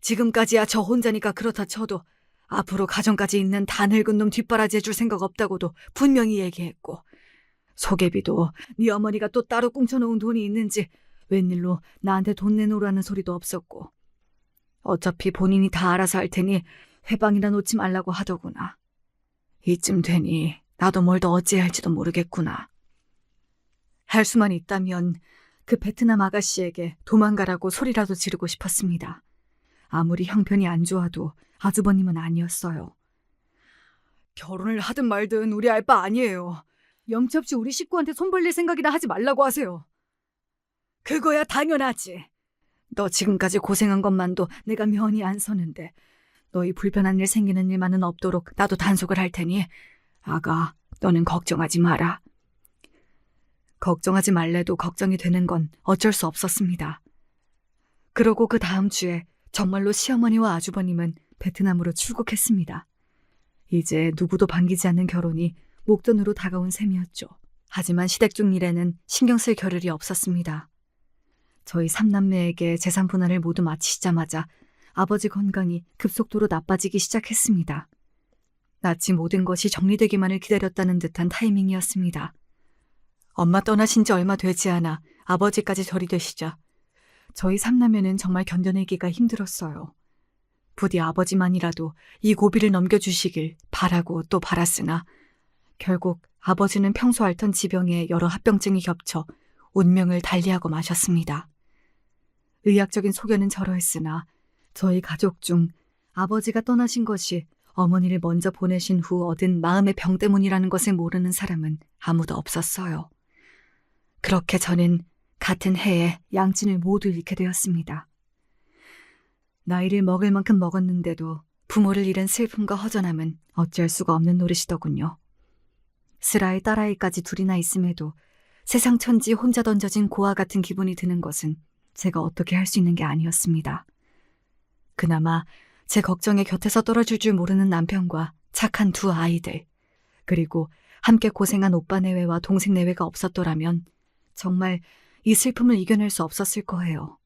지금까지야 저 혼자니까 그렇다 쳐도 앞으로 가정까지 있는 다 늙은 놈 뒷바라지 해줄 생각 없다고도 분명히 얘기했고 소개비도 네 어머니가 또 따로 꿍쳐놓은 돈이 있는지 웬일로 나한테 돈 내놓으라는 소리도 없었고 어차피 본인이 다 알아서 할 테니 회방이나 놓지 말라고 하더구나. 이쯤 되니 나도 뭘 더 어찌해야 할지도 모르겠구나. 할 수만 있다면 그 베트남 아가씨에게 도망가라고 소리라도 지르고 싶었습니다. 아무리 형편이 안 좋아도 아주버님은 아니었어요. 결혼을 하든 말든 우리 알 바 아니에요. 염치 없이 우리 식구한테 손 벌릴 생각이나 하지 말라고 하세요. 그거야 당연하지. 너 지금까지 고생한 것만도 내가 면이 안 서는데 너희 불편한 일 생기는 일만은 없도록 나도 단속을 할 테니 아가, 너는 걱정하지 마라. 걱정하지 말래도 걱정이 되는 건 어쩔 수 없었습니다. 그러고 그 다음 주에 정말로 시어머니와 아주버님은 베트남으로 출국했습니다. 이제 누구도 반기지 않는 결혼이 목돈으로 다가온 셈이었죠. 하지만 시댁 중 일에는 신경 쓸 겨를이 없었습니다. 저희 삼남매에게 재산 분할을 모두 마치시자마자 아버지 건강이 급속도로 나빠지기 시작했습니다. 마치 모든 것이 정리되기만을 기다렸다는 듯한 타이밍이었습니다. 엄마 떠나신 지 얼마 되지 않아 아버지까지 절이 되시자 저희 삼남매는 정말 견뎌내기가 힘들었어요. 부디 아버지만이라도 이 고비를 넘겨주시길 바라고 또 바랐으나 결국 아버지는 평소 앓던 지병에 여러 합병증이 겹쳐 운명을 달리하고 마셨습니다. 의학적인 소견은 저러했으나 저희 가족 중 아버지가 떠나신 것이 어머니를 먼저 보내신 후 얻은 마음의 병 때문이라는 것을 모르는 사람은 아무도 없었어요. 그렇게 저는 같은 해에 양친을 모두 잃게 되었습니다. 나이를 먹을 만큼 먹었는데도 부모를 잃은 슬픔과 허전함은 어쩔 수가 없는 노릇이더군요. 슬아이 딸아이까지 둘이나 있음에도 세상 천지 혼자 던져진 고아 같은 기분이 드는 것은 제가 어떻게 할 수 있는 게 아니었습니다. 그나마 제 걱정에 곁에서 떨어질 줄 모르는 남편과 착한 두 아이들, 그리고 함께 고생한 오빠 내외와 동생 내외가 없었더라면 정말 이 슬픔을 이겨낼 수 없었을 거예요.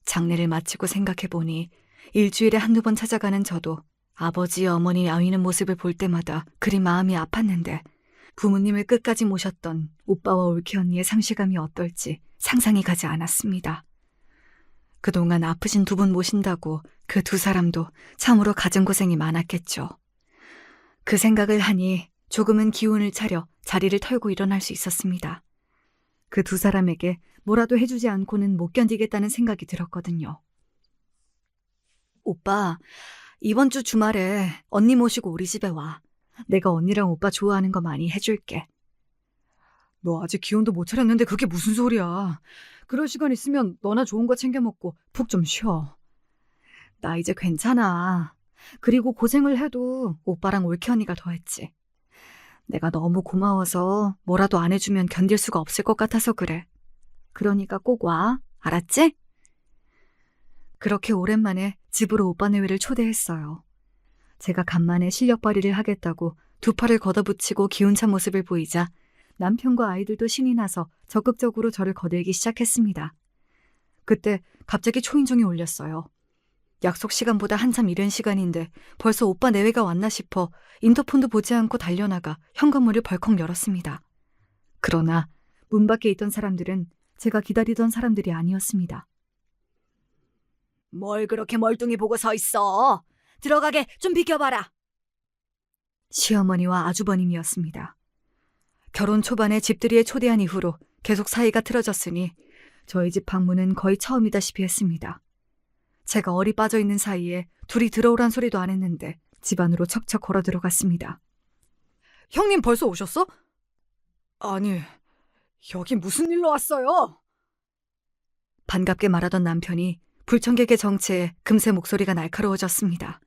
장례를 마치고 생각해보니 일주일에 한두 번 찾아가는 저도 아버지, 어머니 아위는 모습을 볼 때마다 그리 마음이 아팠는데 부모님을 끝까지 모셨던 오빠와 올케 언니의 상실감이 어떨지 상상이 가지 않았습니다. 그동안 아프신 두 분 모신다고 그 두 사람도 참으로 가진 고생이 많았겠죠. 그 생각을 하니 조금은 기운을 차려 자리를 털고 일어날 수 있었습니다. 그 두 사람에게 뭐라도 해주지 않고는 못 견디겠다는 생각이 들었거든요. 오빠, 이번 주 주말에 언니 모시고 우리 집에 와. 내가 언니랑 오빠 좋아하는 거 많이 해줄게. 너 아직 기운도 못 차렸는데 그게 무슨 소리야. 그럴 시간 있으면 너나 좋은 거 챙겨 먹고 푹 좀 쉬어. 나 이제 괜찮아. 그리고 고생을 해도 오빠랑 올케 언니가 더 했지. 내가 너무 고마워서 뭐라도 안 해주면 견딜 수가 없을 것 같아서 그래. 그러니까 꼭 와. 알았지? 그렇게 오랜만에 집으로 오빠 내외를 초대했어요. 제가 간만에 실력 발휘를 하겠다고 두 팔을 걷어붙이고 기운찬 모습을 보이자 남편과 아이들도 신이 나서 적극적으로 저를 거들기 시작했습니다. 그때 갑자기 초인종이 울렸어요. 약속 시간보다 한참 이른 시간인데 벌써 오빠 내외가 왔나 싶어 인터폰도 보지 않고 달려나가 현관문을 벌컥 열었습니다. 그러나 문 밖에 있던 사람들은 제가 기다리던 사람들이 아니었습니다. 뭘 그렇게 멀뚱히 보고 서 있어? 들어가게 좀 비켜봐라. 시어머니와 아주버님이었습니다. 결혼 초반에 집들이에 초대한 이후로 계속 사이가 틀어졌으니 저희 집 방문은 거의 처음이다시피 했습니다. 제가 얼이 빠져있는 사이에 둘이 들어오란 소리도 안 했는데 집 안으로 척척 걸어 들어갔습니다. 형님 벌써 오셨어? 아니, 여기 무슨 일로 왔어요? 반갑게 말하던 남편이 불청객의 정체에 금세 목소리가 날카로워졌습니다.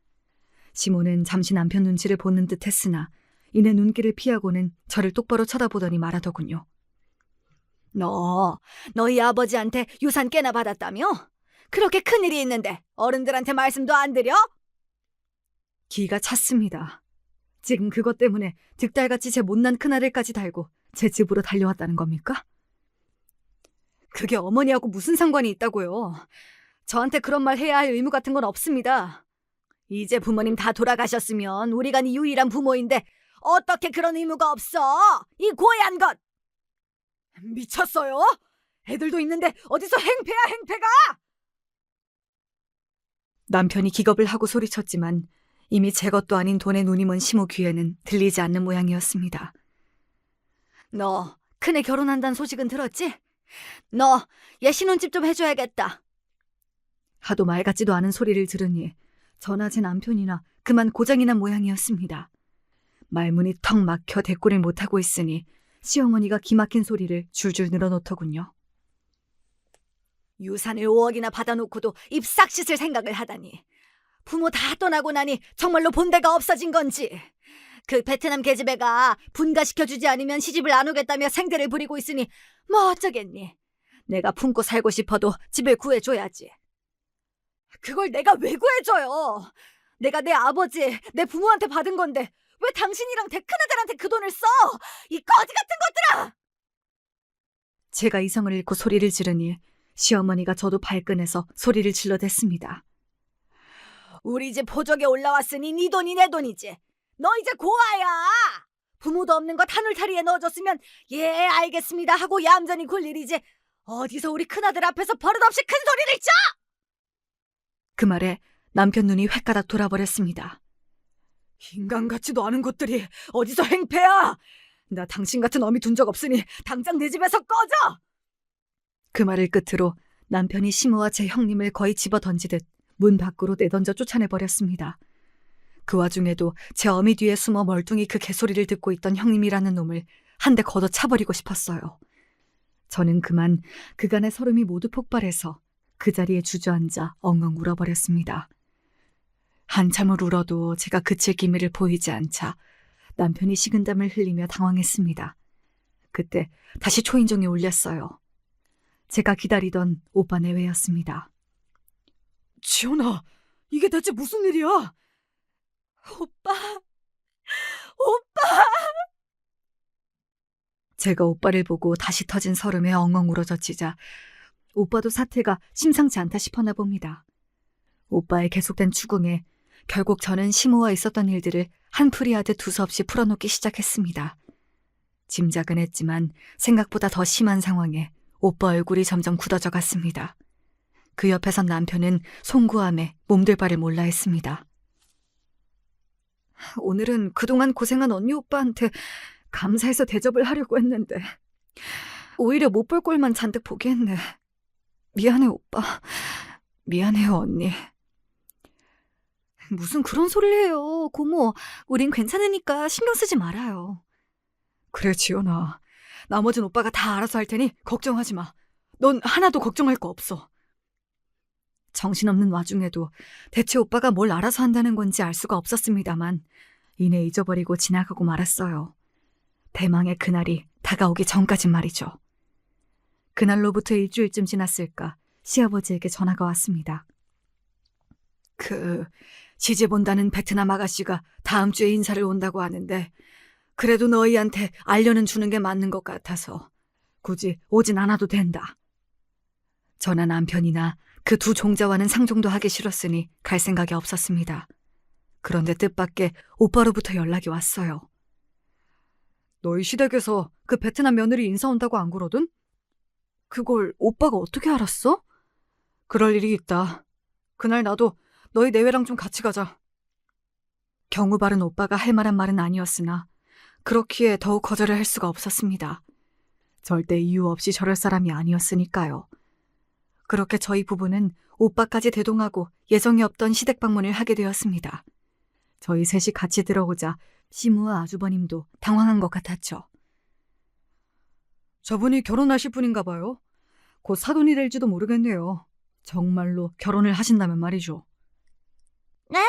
시모는 잠시 남편 눈치를 보는 듯 했으나 이내 눈길을 피하고는 저를 똑바로 쳐다보더니 말하더군요. 너희 아버지한테 유산 꽤나 받았다며? 그렇게 큰일이 있는데 어른들한테 말씀도 안 드려? 기가 찼습니다. 지금 그것 때문에 득달같이 제 못난 큰아들까지 달고 제 집으로 달려왔다는 겁니까? 그게 어머니하고 무슨 상관이 있다고요. 저한테 그런 말 해야 할 의무 같은 건 없습니다. 이제 부모님 다 돌아가셨으면 우리가 네 유일한 부모인데 어떻게 그런 의무가 없어? 이 고얀 것! 미쳤어요? 애들도 있는데 어디서 행패야 행패가! 남편이 기겁을 하고 소리쳤지만 이미 제 것도 아닌 돈에 눈이 먼 시모 귀에는 들리지 않는 모양이었습니다. 너 큰애 결혼한다는 소식은 들었지? 너 얘 신혼집 좀 해줘야겠다. 하도 말 같지도 않은 소리를 들으니 저나 제 남편이나 그만 고장이 난 모양이었습니다. 말문이 턱 막혀 대꾸를 못하고 있으니 시어머니가 기막힌 소리를 줄줄 늘어놓더군요. 유산을 5억이나 받아놓고도 입 싹 씻을 생각을 하다니. 부모 다 떠나고 나니 정말로 본데가 없어진 건지. 그 베트남 계집애가 분가시켜주지 않으면 시집을 안 오겠다며 생대를 부리고 있으니 뭐 어쩌겠니. 내가 품고 살고 싶어도 집을 구해줘야지. 그걸 내가 왜 구해줘요? 내가 내 아버지, 내 부모한테 받은 건데 왜 당신이랑 데크나들한테 그 돈을 써? 이 거지 같은 것들아! 제가 이성을 잃고 소리를 지르니 시어머니가 저도 발끈해서 소리를 질러댔습니다. 우리 집 호적에 올라왔으니 네 돈이 내 돈이지. 너 이제 고아야. 부모도 없는 것 한울타리에 넣어줬으면 예 알겠습니다 하고 얌전히 굴 일이지. 어디서 우리 큰아들 앞에서 버릇없이 큰 소리를 쳐! 그 말에 남편 눈이 횟가닥 돌아버렸습니다. 인간 같지도 않은 것들이 어디서 행패야! 나 당신 같은 어미 둔 적 없으니 당장 내 집에서 꺼져! 그 말을 끝으로 남편이 시모와 제 형님을 거의 집어 던지듯 문 밖으로 내던져 쫓아내버렸습니다. 그 와중에도 제 어미 뒤에 숨어 멀뚱히 그 개소리를 듣고 있던 형님이라는 놈을 한 대 걷어 차버리고 싶었어요. 저는 그만 그간의 서름이 모두 폭발해서 그 자리에 주저앉아 엉엉 울어버렸습니다. 한참을 울어도 제가 그칠 기미를 보이지 않자 남편이 식은땀을 흘리며 당황했습니다. 그때 다시 초인종이 울렸어요. 제가 기다리던 오빠 내외였습니다. 지연아, 이게 대체 무슨 일이야? 오빠. 제가 오빠를 보고 다시 터진 서름에 엉엉 울어젖히자 오빠도 사태가 심상치 않다 싶었나 봅니다. 오빠의 계속된 추궁에 결국 저는 시모와 있었던 일들을 한풀이하듯 두서없이 풀어놓기 시작했습니다. 짐작은 했지만 생각보다 더 심한 상황에 오빠 얼굴이 점점 굳어져 갔습니다. 그 옆에선 남편은 송구함에 몸둘 바를 몰라 했습니다. 오늘은 그동안 고생한 언니 오빠한테 감사해서 대접을 하려고 했는데 오히려 못 볼 꼴만 잔뜩 보게 했네. 미안해 오빠. 미안해요 언니. 무슨 그런 소리를 해요. 고모, 우린 괜찮으니까 신경 쓰지 말아요. 그래 지연아. 나머진 오빠가 다 알아서 할 테니 걱정하지 마. 넌 하나도 걱정할 거 없어. 정신없는 와중에도 대체 오빠가 뭘 알아서 한다는 건지 알 수가 없었습니다만 이내 잊어버리고 지나가고 말았어요. 대망의 그날이 다가오기 전까진 말이죠. 그날로부터 일주일쯤 지났을까 시아버지에게 전화가 왔습니다. 시집 온다는 베트남 아가씨가 다음 주에 인사를 온다고 하는데 그래도 너희한테 알려는 주는 게 맞는 것 같아서 굳이 오진 않아도 된다. 저나 남편이나 그 두 종자와는 상종도 하기 싫었으니 갈 생각이 없었습니다. 그런데 뜻밖의 오빠로부터 연락이 왔어요. 너희 시댁에서 그 베트남 며느리 인사 온다고 안 그러든? 그걸 오빠가 어떻게 알았어? 그럴 일이 있다. 그날 나도 너희 내외랑 좀 같이 가자. 경우 바른 오빠가 할 만한 말은 아니었으나 그렇기에 더욱 거절을 할 수가 없었습니다. 절대 이유 없이 저럴 사람이 아니었으니까요. 그렇게 저희 부부는 오빠까지 대동하고 예정이 없던 시댁 방문을 하게 되었습니다. 저희 셋이 같이 들어오자 시무와 아주버님도 당황한 것 같았죠. 저분이 결혼하실 분인가 봐요. 곧 사돈이 될지도 모르겠네요. 정말로 결혼을 하신다면 말이죠. 네?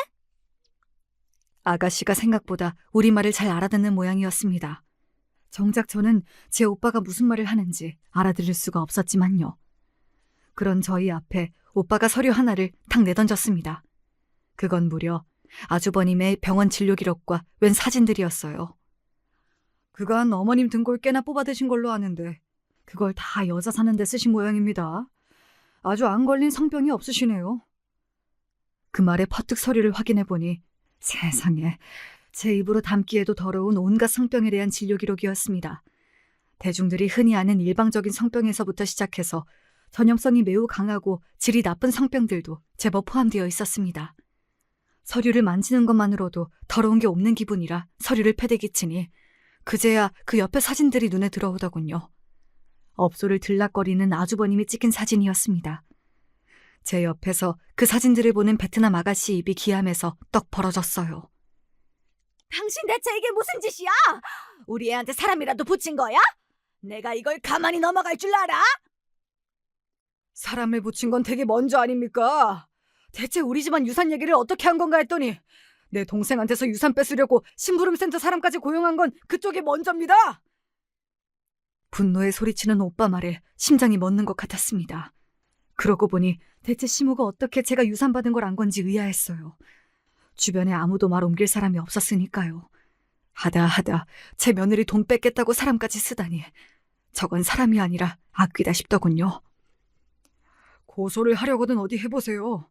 아가씨가 생각보다 우리말을 잘 알아듣는 모양이었습니다. 정작 저는 제 오빠가 무슨 말을 하는지 알아들을 수가 없었지만요. 그런 저희 앞에 오빠가 서류 하나를 탁 내던졌습니다. 그건 무려 아주버님의 병원 진료 기록과 웬 사진들이었어요. 그간 어머님 등골 꽤나 뽑아드신 걸로 아는데 그걸 다 여자 사는 데 쓰신 모양입니다. 아주 안 걸린 성병이 없으시네요. 그 말에 퍼뜩 서류를 확인해보니 세상에 제 입으로 담기에도 더러운 온갖 성병에 대한 진료 기록이었습니다. 대중들이 흔히 아는 일방적인 성병에서부터 시작해서 전염성이 매우 강하고 질이 나쁜 성병들도 제법 포함되어 있었습니다. 서류를 만지는 것만으로도 더러운 게 없는 기분이라 서류를 패대기 치니 그제야 그 옆에 사진들이 눈에 들어오더군요. 업소를 들락거리는 아주버님이 찍힌 사진이었습니다. 제 옆에서 그 사진들을 보는 베트남 아가씨 입이 기함에서 떡 벌어졌어요. 당신 대체 이게 무슨 짓이야? 우리 애한테 사람이라도 붙인 거야? 내가 이걸 가만히 넘어갈 줄 알아? 사람을 붙인 건 되게 먼저 아닙니까? 대체 우리 집안 유산 얘기를 어떻게 한 건가 했더니 내 동생한테서 유산 뺏으려고 심부름센터 사람까지 고용한 건 그쪽이 먼저입니다. 분노에 소리치는 오빠 말에 심장이 멎는 것 같았습니다. 그러고 보니 대체 시모가 어떻게 제가 유산 받은 걸 안 건지 의아했어요. 주변에 아무도 말 옮길 사람이 없었으니까요. 하다 제 며느리 돈 뺏겠다고 사람까지 쓰다니 저건 사람이 아니라 악귀다 싶더군요. 고소를 하려거든 어디 해보세요.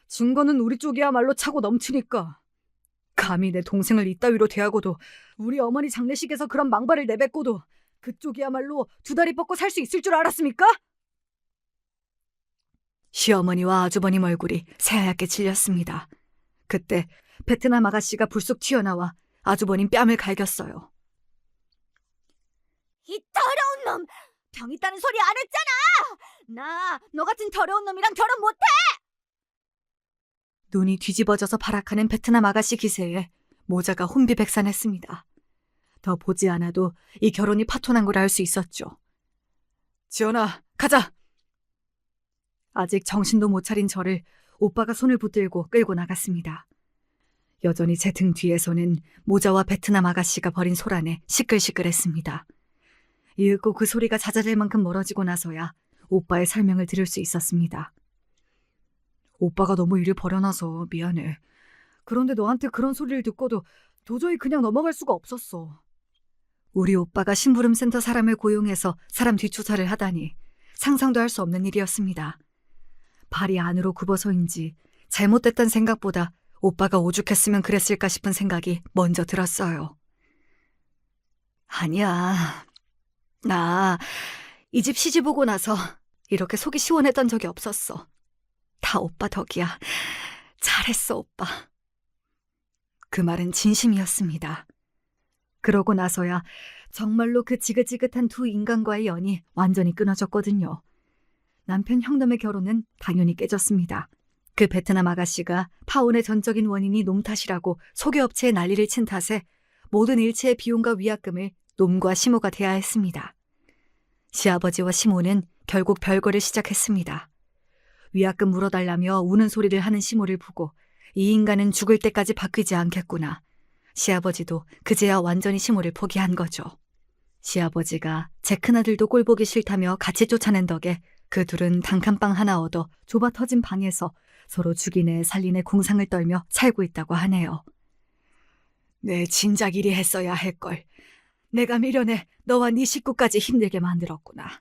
증거는 우리 쪽이야말로 차고 넘치니까. 감히 내 동생을 이따위로 대하고도 우리 어머니 장례식에서 그런 망발을 내뱉고도 그쪽이야말로 두 다리 뻗고 살 수 있을 줄 알았습니까? 시어머니와 아주버님 얼굴이 새하얗게 질렸습니다. 그때 베트남 아가씨가 불쑥 튀어나와 아주버님 뺨을 갈겼어요. 이 더러운 놈! 병 있다는 소리 안 했잖아! 나 너 같은 더러운 놈이랑 결혼 못해! 눈이 뒤집어져서 발악하는 베트남 아가씨 기세에 모자가 혼비백산했습니다. 더 보지 않아도 이 결혼이 파토난 걸 알 수 있었죠. 지연아, 가자! 아직 정신도 못 차린 저를 오빠가 손을 붙들고 끌고 나갔습니다. 여전히 제 등 뒤에서는 모자와 베트남 아가씨가 벌인 소란에 시끌시끌했습니다. 이윽고 그 소리가 잦아들 만큼 멀어지고 나서야 오빠의 설명을 들을 수 있었습니다. 오빠가 너무 일을 벌여놔서 미안해. 그런데 너한테 그런 소리를 듣고도 도저히 그냥 넘어갈 수가 없었어. 우리 오빠가 심부름센터 사람을 고용해서 사람 뒷조사를 하다니 상상도 할 수 없는 일이었습니다. 발이 안으로 굽어서인지 잘못됐단 생각보다 오빠가 오죽했으면 그랬을까 싶은 생각이 먼저 들었어요. 아니야. 나 이 집 시집 오고 나서 이렇게 속이 시원했던 적이 없었어. 다 오빠 덕이야. 잘했어, 오빠. 그 말은 진심이었습니다. 그러고 나서야 정말로 그 지긋지긋한 두 인간과의 연이 완전히 끊어졌거든요. 남편 형놈의 결혼은 당연히 깨졌습니다. 그 베트남 아가씨가 파혼의 전적인 원인이 놈 탓이라고 소개업체에 난리를 친 탓에 모든 일체의 비용과 위약금을 놈과 시모가 대야 했습니다. 시아버지와 시모는 결국 별거를 시작했습니다. 위약금 물어달라며 우는 소리를 하는 시모를 보고 이 인간은 죽을 때까지 바뀌지 않겠구나. 시아버지도 그제야 완전히 시모를 포기한 거죠. 시아버지가 제 큰아들도 꼴보기 싫다며 같이 쫓아낸 덕에 그 둘은 단칸방 하나 얻어 좁아 터진 방에서 서로 죽이네 살리네 공상을 떨며 살고 있다고 하네요. 내 진작 이리 했어야 할걸. 내가 미련해 너와 네 식구까지 힘들게 만들었구나.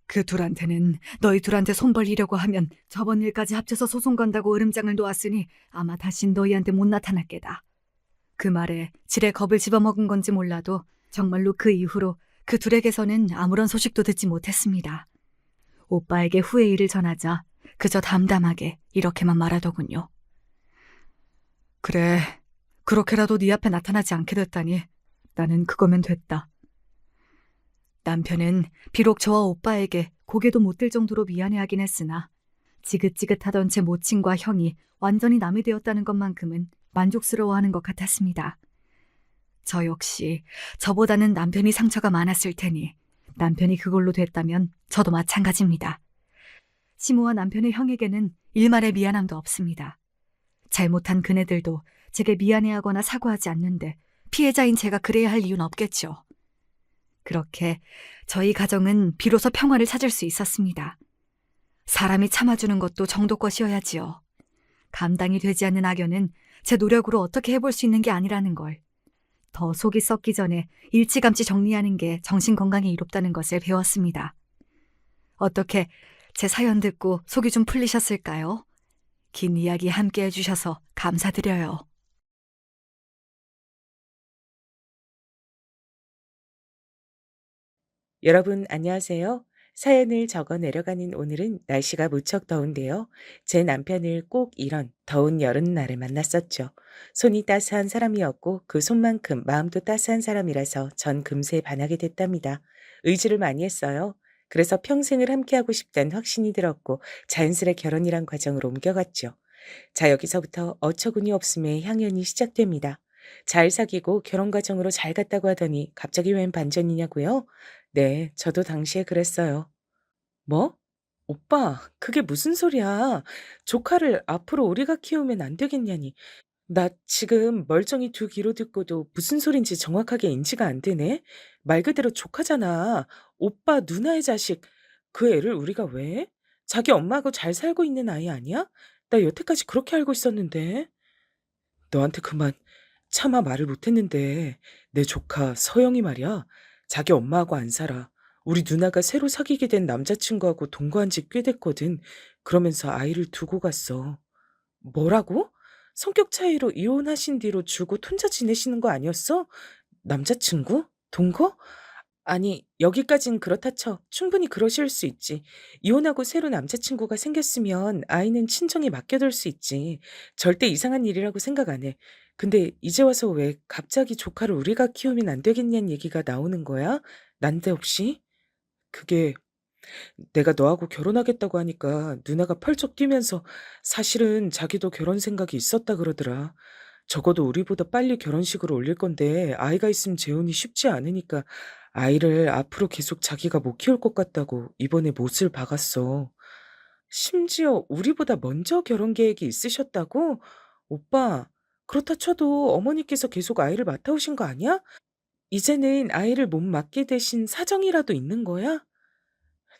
그 둘한테는 너희 둘한테 손 벌리려고 하면 저번 일까지 합쳐서 소송 건다고 으름장을 놓았으니 아마 다신 너희한테 못 나타날 게다. 그 말에 지레 겁을 집어먹은 건지 몰라도 정말로 그 이후로 그 둘에게서는 아무런 소식도 듣지 못했습니다. 오빠에게 후의 일을 전하자 그저 담담하게 이렇게만 말하더군요. 그래, 그렇게라도 네 앞에 나타나지 않게 됐다니 나는 그거면 됐다. 남편은 비록 저와 오빠에게 고개도 못 들 정도로 미안해하긴 했으나 지긋지긋하던 제 모친과 형이 완전히 남이 되었다는 것만큼은 만족스러워하는 것 같았습니다. 저 역시 저보다는 남편이 상처가 많았을 테니 남편이 그걸로 됐다면 저도 마찬가지입니다. 시모와 남편의 형에게는 일말의 미안함도 없습니다. 잘못한 그네들도 제게 미안해하거나 사과하지 않는데 피해자인 제가 그래야 할 이유는 없겠죠. 그렇게 저희 가정은 비로소 평화를 찾을 수 있었습니다. 사람이 참아주는 것도 정도껏이어야지요. 감당이 되지 않는 악연은 제 노력으로 어떻게 해볼 수 있는 게 아니라는 걸. 더 속이 썩기 전에 일찌감치 정리하는 게 정신건강에 이롭다는 것을 배웠습니다. 어떻게 제 사연 듣고 속이 좀 풀리셨을까요? 긴 이야기 함께 해주셔서 감사드려요. 여러분 안녕하세요. 사연을 적어 내려가는 오늘은 날씨가 무척 더운데요. 제 남편을 꼭 이런 더운 여름날에 만났었죠. 손이 따스한 사람이었고 그 손만큼 마음도 따스한 사람이라서 전 금세 반하게 됐답니다. 의지를 많이 했어요. 그래서 평생을 함께하고 싶다는 확신이 들었고 자연스레 결혼이란 과정으로 옮겨갔죠. 자, 여기서부터 어처구니 없음의 향연이 시작됩니다. 잘 사귀고 결혼 과정으로 잘 갔다고 하더니 갑자기 웬 반전이냐고요? 네, 저도 당시에 그랬어요. 뭐? 오빠, 그게 무슨 소리야. 조카를 앞으로 우리가 키우면 안 되겠냐니. 나 지금 멀쩡히 두 귀로 듣고도 무슨 소린지 정확하게 인지가 안 되네. 말 그대로 조카잖아. 오빠 누나의 자식. 그 애를 우리가 왜? 자기 엄마하고 잘 살고 있는 아이 아니야? 나 여태까지 그렇게 알고 있었는데. 너한테 그만 차마 말을 못했는데 내 조카 서영이 말이야. 자기 엄마하고 안 살아. 우리 누나가 새로 사귀게 된 남자친구하고 동거한 지 꽤 됐거든. 그러면서 아이를 두고 갔어. 뭐라고? 성격 차이로 이혼하신 뒤로 줄곧 혼자 지내시는 거 아니었어? 남자친구? 동거? 아니, 여기까진 그렇다 쳐. 충분히 그러실 수 있지. 이혼하고 새로 남자친구가 생겼으면 아이는 친정에 맡겨둘 수 있지. 절대 이상한 일이라고 생각 안 해. 근데 이제 와서 왜 갑자기 조카를 우리가 키우면 안 되겠냐는 얘기가 나오는 거야? 난데없이? 그게 내가 너하고 결혼하겠다고 하니까 누나가 펄쩍 뛰면서 사실은 자기도 결혼 생각이 있었다 그러더라. 적어도 우리보다 빨리 결혼식을 올릴 건데 아이가 있으면 재혼이 쉽지 않으니까 아이를 앞으로 계속 자기가 못 키울 것 같다고 이번에 못을 박았어. 심지어 우리보다 먼저 결혼 계획이 있으셨다고? 오빠, 그렇다 쳐도 어머니께서 계속 아이를 맡아오신 거 아니야? 이제는 아이를 못 맡게 되신 사정이라도 있는 거야?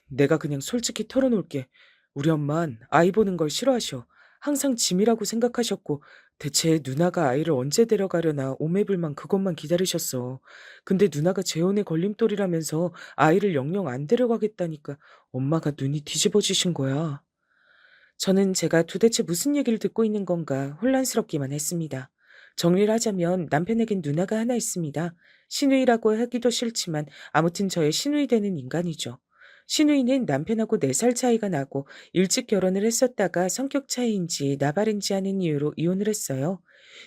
내가 그냥 솔직히 털어놓을게. 우리 엄만 아이 보는 걸 싫어하셔. 항상 짐이라고 생각하셨고, 대체 누나가 아이를 언제 데려가려나 오매불만 그것만 기다리셨어. 근데 누나가 재혼의 걸림돌이라면서 아이를 영영 안 데려가겠다니까 엄마가 눈이 뒤집어지신 거야. 저는 제가 도대체 무슨 얘기를 듣고 있는 건가 혼란스럽기만 했습니다. 정리를 하자면 남편에겐 누나가 하나 있습니다. 시누이라고 하기도 싫지만 아무튼 저의 시누이 되는 인간이죠. 시누이는 남편하고 4살 차이가 나고 일찍 결혼을 했었다가 성격 차이인지 나발인지 하는 이유로 이혼을 했어요.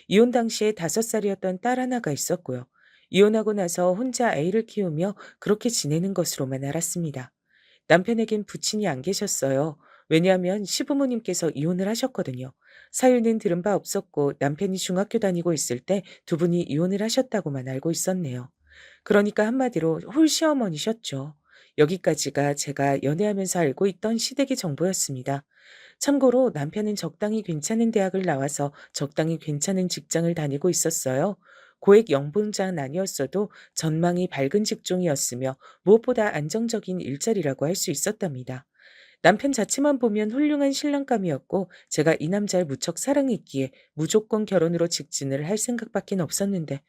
이혼 당시에 5살이었던 딸 하나가 있었고요. 이혼하고 나서 혼자 아이를 키우며 그렇게 지내는 것으로만 알았습니다. 남편에겐 부친이 안 계셨어요. 왜냐하면 시부모님께서 이혼을 하셨거든요. 사유는 들은 바 없었고 남편이 중학교 다니고 있을 때 두 분이 이혼을 하셨다고만 알고 있었네요. 그러니까 한마디로 홀시어머니셨죠. 여기까지가 제가 연애하면서 알고 있던 시댁의 정보였습니다. 참고로 남편은 적당히 괜찮은 대학을 나와서 적당히 괜찮은 직장을 다니고 있었어요. 고액 연봉자는 아니었어도 전망이 밝은 직종이었으며 무엇보다 안정적인 일자리라고 할 수 있었답니다. 남편 자체만 보면 훌륭한 신랑감이었고 제가 이 남자를 무척 사랑했기에 무조건 결혼으로 직진을 할 생각밖엔 없었는데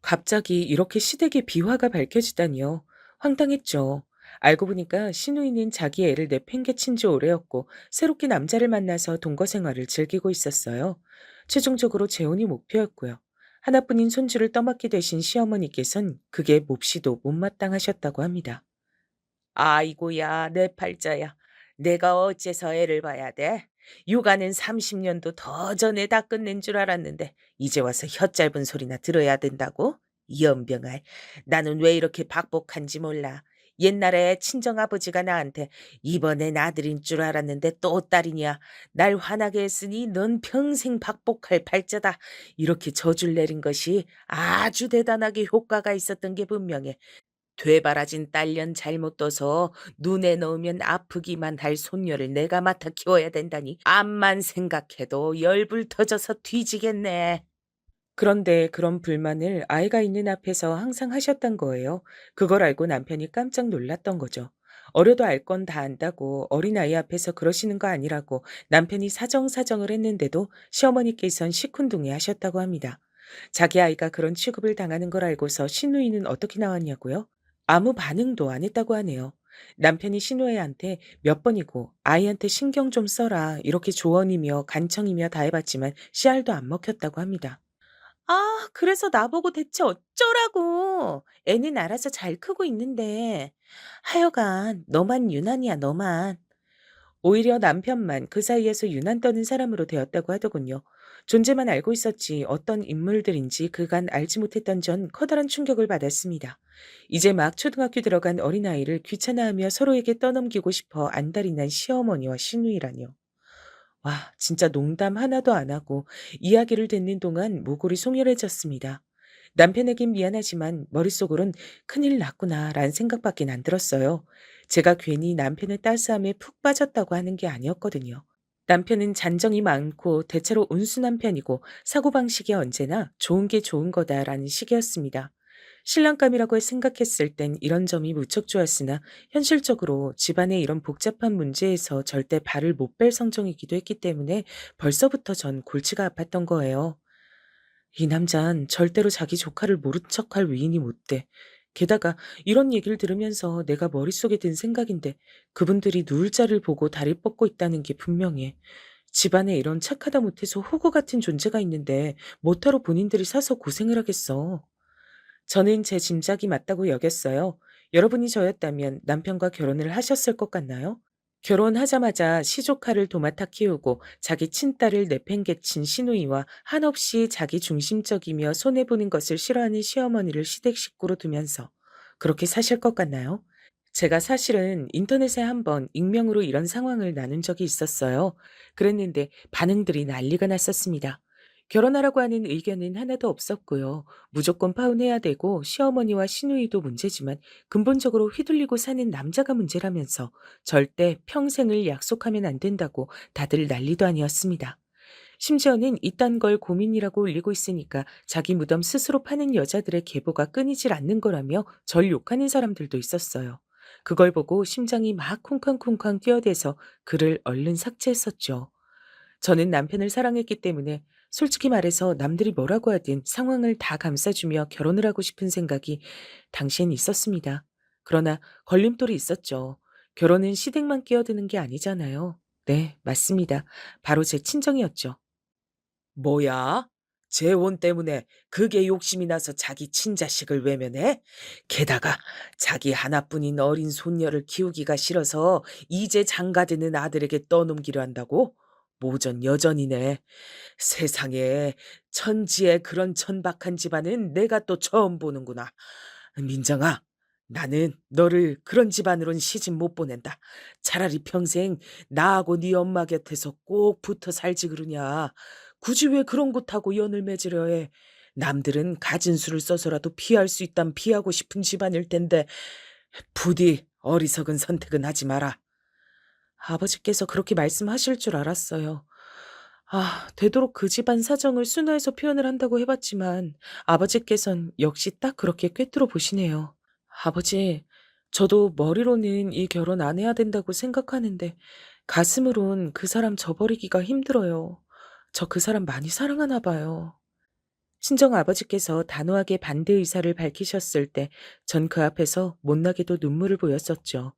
갑자기 이렇게 시댁의 비화가 밝혀지다니요. 황당했죠. 알고 보니까 시누이는 자기 애를 내팽개친 지 오래였고 새롭게 남자를 만나서 동거 생활을 즐기고 있었어요. 최종적으로 재혼이 목표였고요. 하나뿐인 손주를 떠맡게 되신 시어머니께선 그게 몹시도 못마땅하셨다고 합니다. 아이고야, 내 팔자야. 내가 어째서 애를 봐야 돼? 육아는 30년도 더 전에 다 끝낸 줄 알았는데 이제 와서 혀 짧은 소리나 들어야 된다고? 연병알, 나는 왜 이렇게 박복한지 몰라. 옛날에 친정아버지가 나한테 이번엔 아들인 줄 알았는데 또 딸이냐. 날 화나게 했으니 넌 평생 박복할 팔자다. 이렇게 저줄 내린 것이 아주 대단하게 효과가 있었던 게 분명해. 되바라진 딸년 잘못 둬서 눈에 넣으면 아프기만 할 손녀를 내가 맡아 키워야 된다니 암만 생각해도 열불 터져서 뒤지겠네. 그런데 그런 불만을 아이가 있는 앞에서 항상 하셨던 거예요. 그걸 알고 남편이 깜짝 놀랐던 거죠. 어려도 알 건 다 안다고 어린아이 앞에서 그러시는 거 아니라고 남편이 사정사정을 했는데도 시어머니께선 시큰둥해 하셨다고 합니다. 자기 아이가 그런 취급을 당하는 걸 알고서 시누이는 어떻게 나왔냐고요? 아무 반응도 안 했다고 하네요. 남편이 시누이한테 몇 번이고 아이한테 신경 좀 써라 이렇게 조언이며 간청이며 다 해봤지만 씨알도 안 먹혔다고 합니다. 아, 그래서 나보고 대체 어쩌라고. 애는 알아서 잘 크고 있는데. 하여간 너만 유난이야, 너만. 오히려 남편만 그 사이에서 유난 떠는 사람으로 되었다고 하더군요. 존재만 알고 있었지 어떤 인물들인지 그간 알지 못했던 전 커다란 충격을 받았습니다. 이제 막 초등학교 들어간 어린아이를 귀찮아하며 서로에게 떠넘기고 싶어 안달이 난 시어머니와 시누이라뇨. 와, 진짜 농담 하나도 안 하고 이야기를 듣는 동안 모골이 송열해졌습니다. 남편에겐 미안하지만 머릿속으론 큰일 났구나라는 생각밖에 안 들었어요. 제가 괜히 남편의 따스함에 푹 빠졌다고 하는 게 아니었거든요. 남편은 잔정이 많고 대체로 온순한 편이고 사고방식이 언제나 좋은 게 좋은 거다라는 식이었습니다. 신랑감이라고 생각했을 땐 이런 점이 무척 좋았으나 현실적으로 집안의 이런 복잡한 문제에서 절대 발을 못 뺄 성정이기도 했기 때문에 벌써부터 전 골치가 아팠던 거예요. 이 남잔 절대로 자기 조카를 모른 척할 위인이 못 돼. 게다가 이런 얘기를 들으면서 내가 머릿속에 든 생각인데 그분들이 누울 자를 보고 다리 뻗고 있다는 게 분명해. 집안에 이런 착하다 못해서 호구 같은 존재가 있는데 못하러 본인들이 사서 고생을 하겠어. 저는 제 짐작이 맞다고 여겼어요. 여러분이 저였다면 남편과 결혼을 하셨을 것 같나요? 결혼하자마자 시조카를 도맡아 키우고 자기 친딸을 내팽개친 시누이와 한없이 자기 중심적이며 손해보는 것을 싫어하는 시어머니를 시댁 식구로 두면서 그렇게 사실 것 같나요? 제가 사실은 인터넷에 한번 익명으로 이런 상황을 나눈 적이 있었어요. 그랬는데 반응들이 난리가 났었습니다. 결혼하라고 하는 의견은 하나도 없었고요. 무조건 파혼해야 되고 시어머니와 시누이도 문제지만 근본적으로 휘둘리고 사는 남자가 문제라면서 절대 평생을 약속하면 안 된다고 다들 난리도 아니었습니다. 심지어는 이딴 걸 고민이라고 올리고 있으니까 자기 무덤 스스로 파는 여자들의 계보가 끊이질 않는 거라며 절 욕하는 사람들도 있었어요. 그걸 보고 심장이 막 쿵쾅쿵쾅 뛰어대서 글을 얼른 삭제했었죠. 저는 남편을 사랑했기 때문에 솔직히 말해서 남들이 뭐라고 하든 상황을 다 감싸주며 결혼을 하고 싶은 생각이 당시엔 있었습니다. 그러나 걸림돌이 있었죠. 결혼은 시댁만 끼어드는 게 아니잖아요. 네, 맞습니다. 바로 제 친정이었죠. 뭐야? 재혼 때문에 그게 욕심이 나서 자기 친자식을 외면해? 게다가 자기 하나뿐인 어린 손녀를 키우기가 싫어서 이제 장가드는 아들에게 떠넘기려 한다고? 모전 여전이네. 세상에 천지에 그런 천박한 집안은 내가 또 처음 보는구나. 민정아, 나는 너를 그런 집안으론 시집 못 보낸다. 차라리 평생 나하고 네 엄마 곁에서 꼭 붙어 살지 그러냐. 굳이 왜 그런 곳하고 연을 맺으려 해. 남들은 가진 수를 써서라도 피할 수 있다면 피하고 싶은 집안일 텐데 부디 어리석은 선택은 하지 마라. 아버지께서 그렇게 말씀하실 줄 알았어요. 되도록 그 집안 사정을 순화해서 표현을 한다고 해봤지만 아버지께선 역시 딱 그렇게 꿰뚫어 보시네요. 아버지, 저도 머리로는 이 결혼 안 해야 된다고 생각하는데 가슴으론 그 사람 저버리기가 힘들어요. 저 그 사람 많이 사랑하나 봐요. 친정 아버지께서 단호하게 반대 의사를 밝히셨을 때 전 그 앞에서 못나게도 눈물을 보였었죠.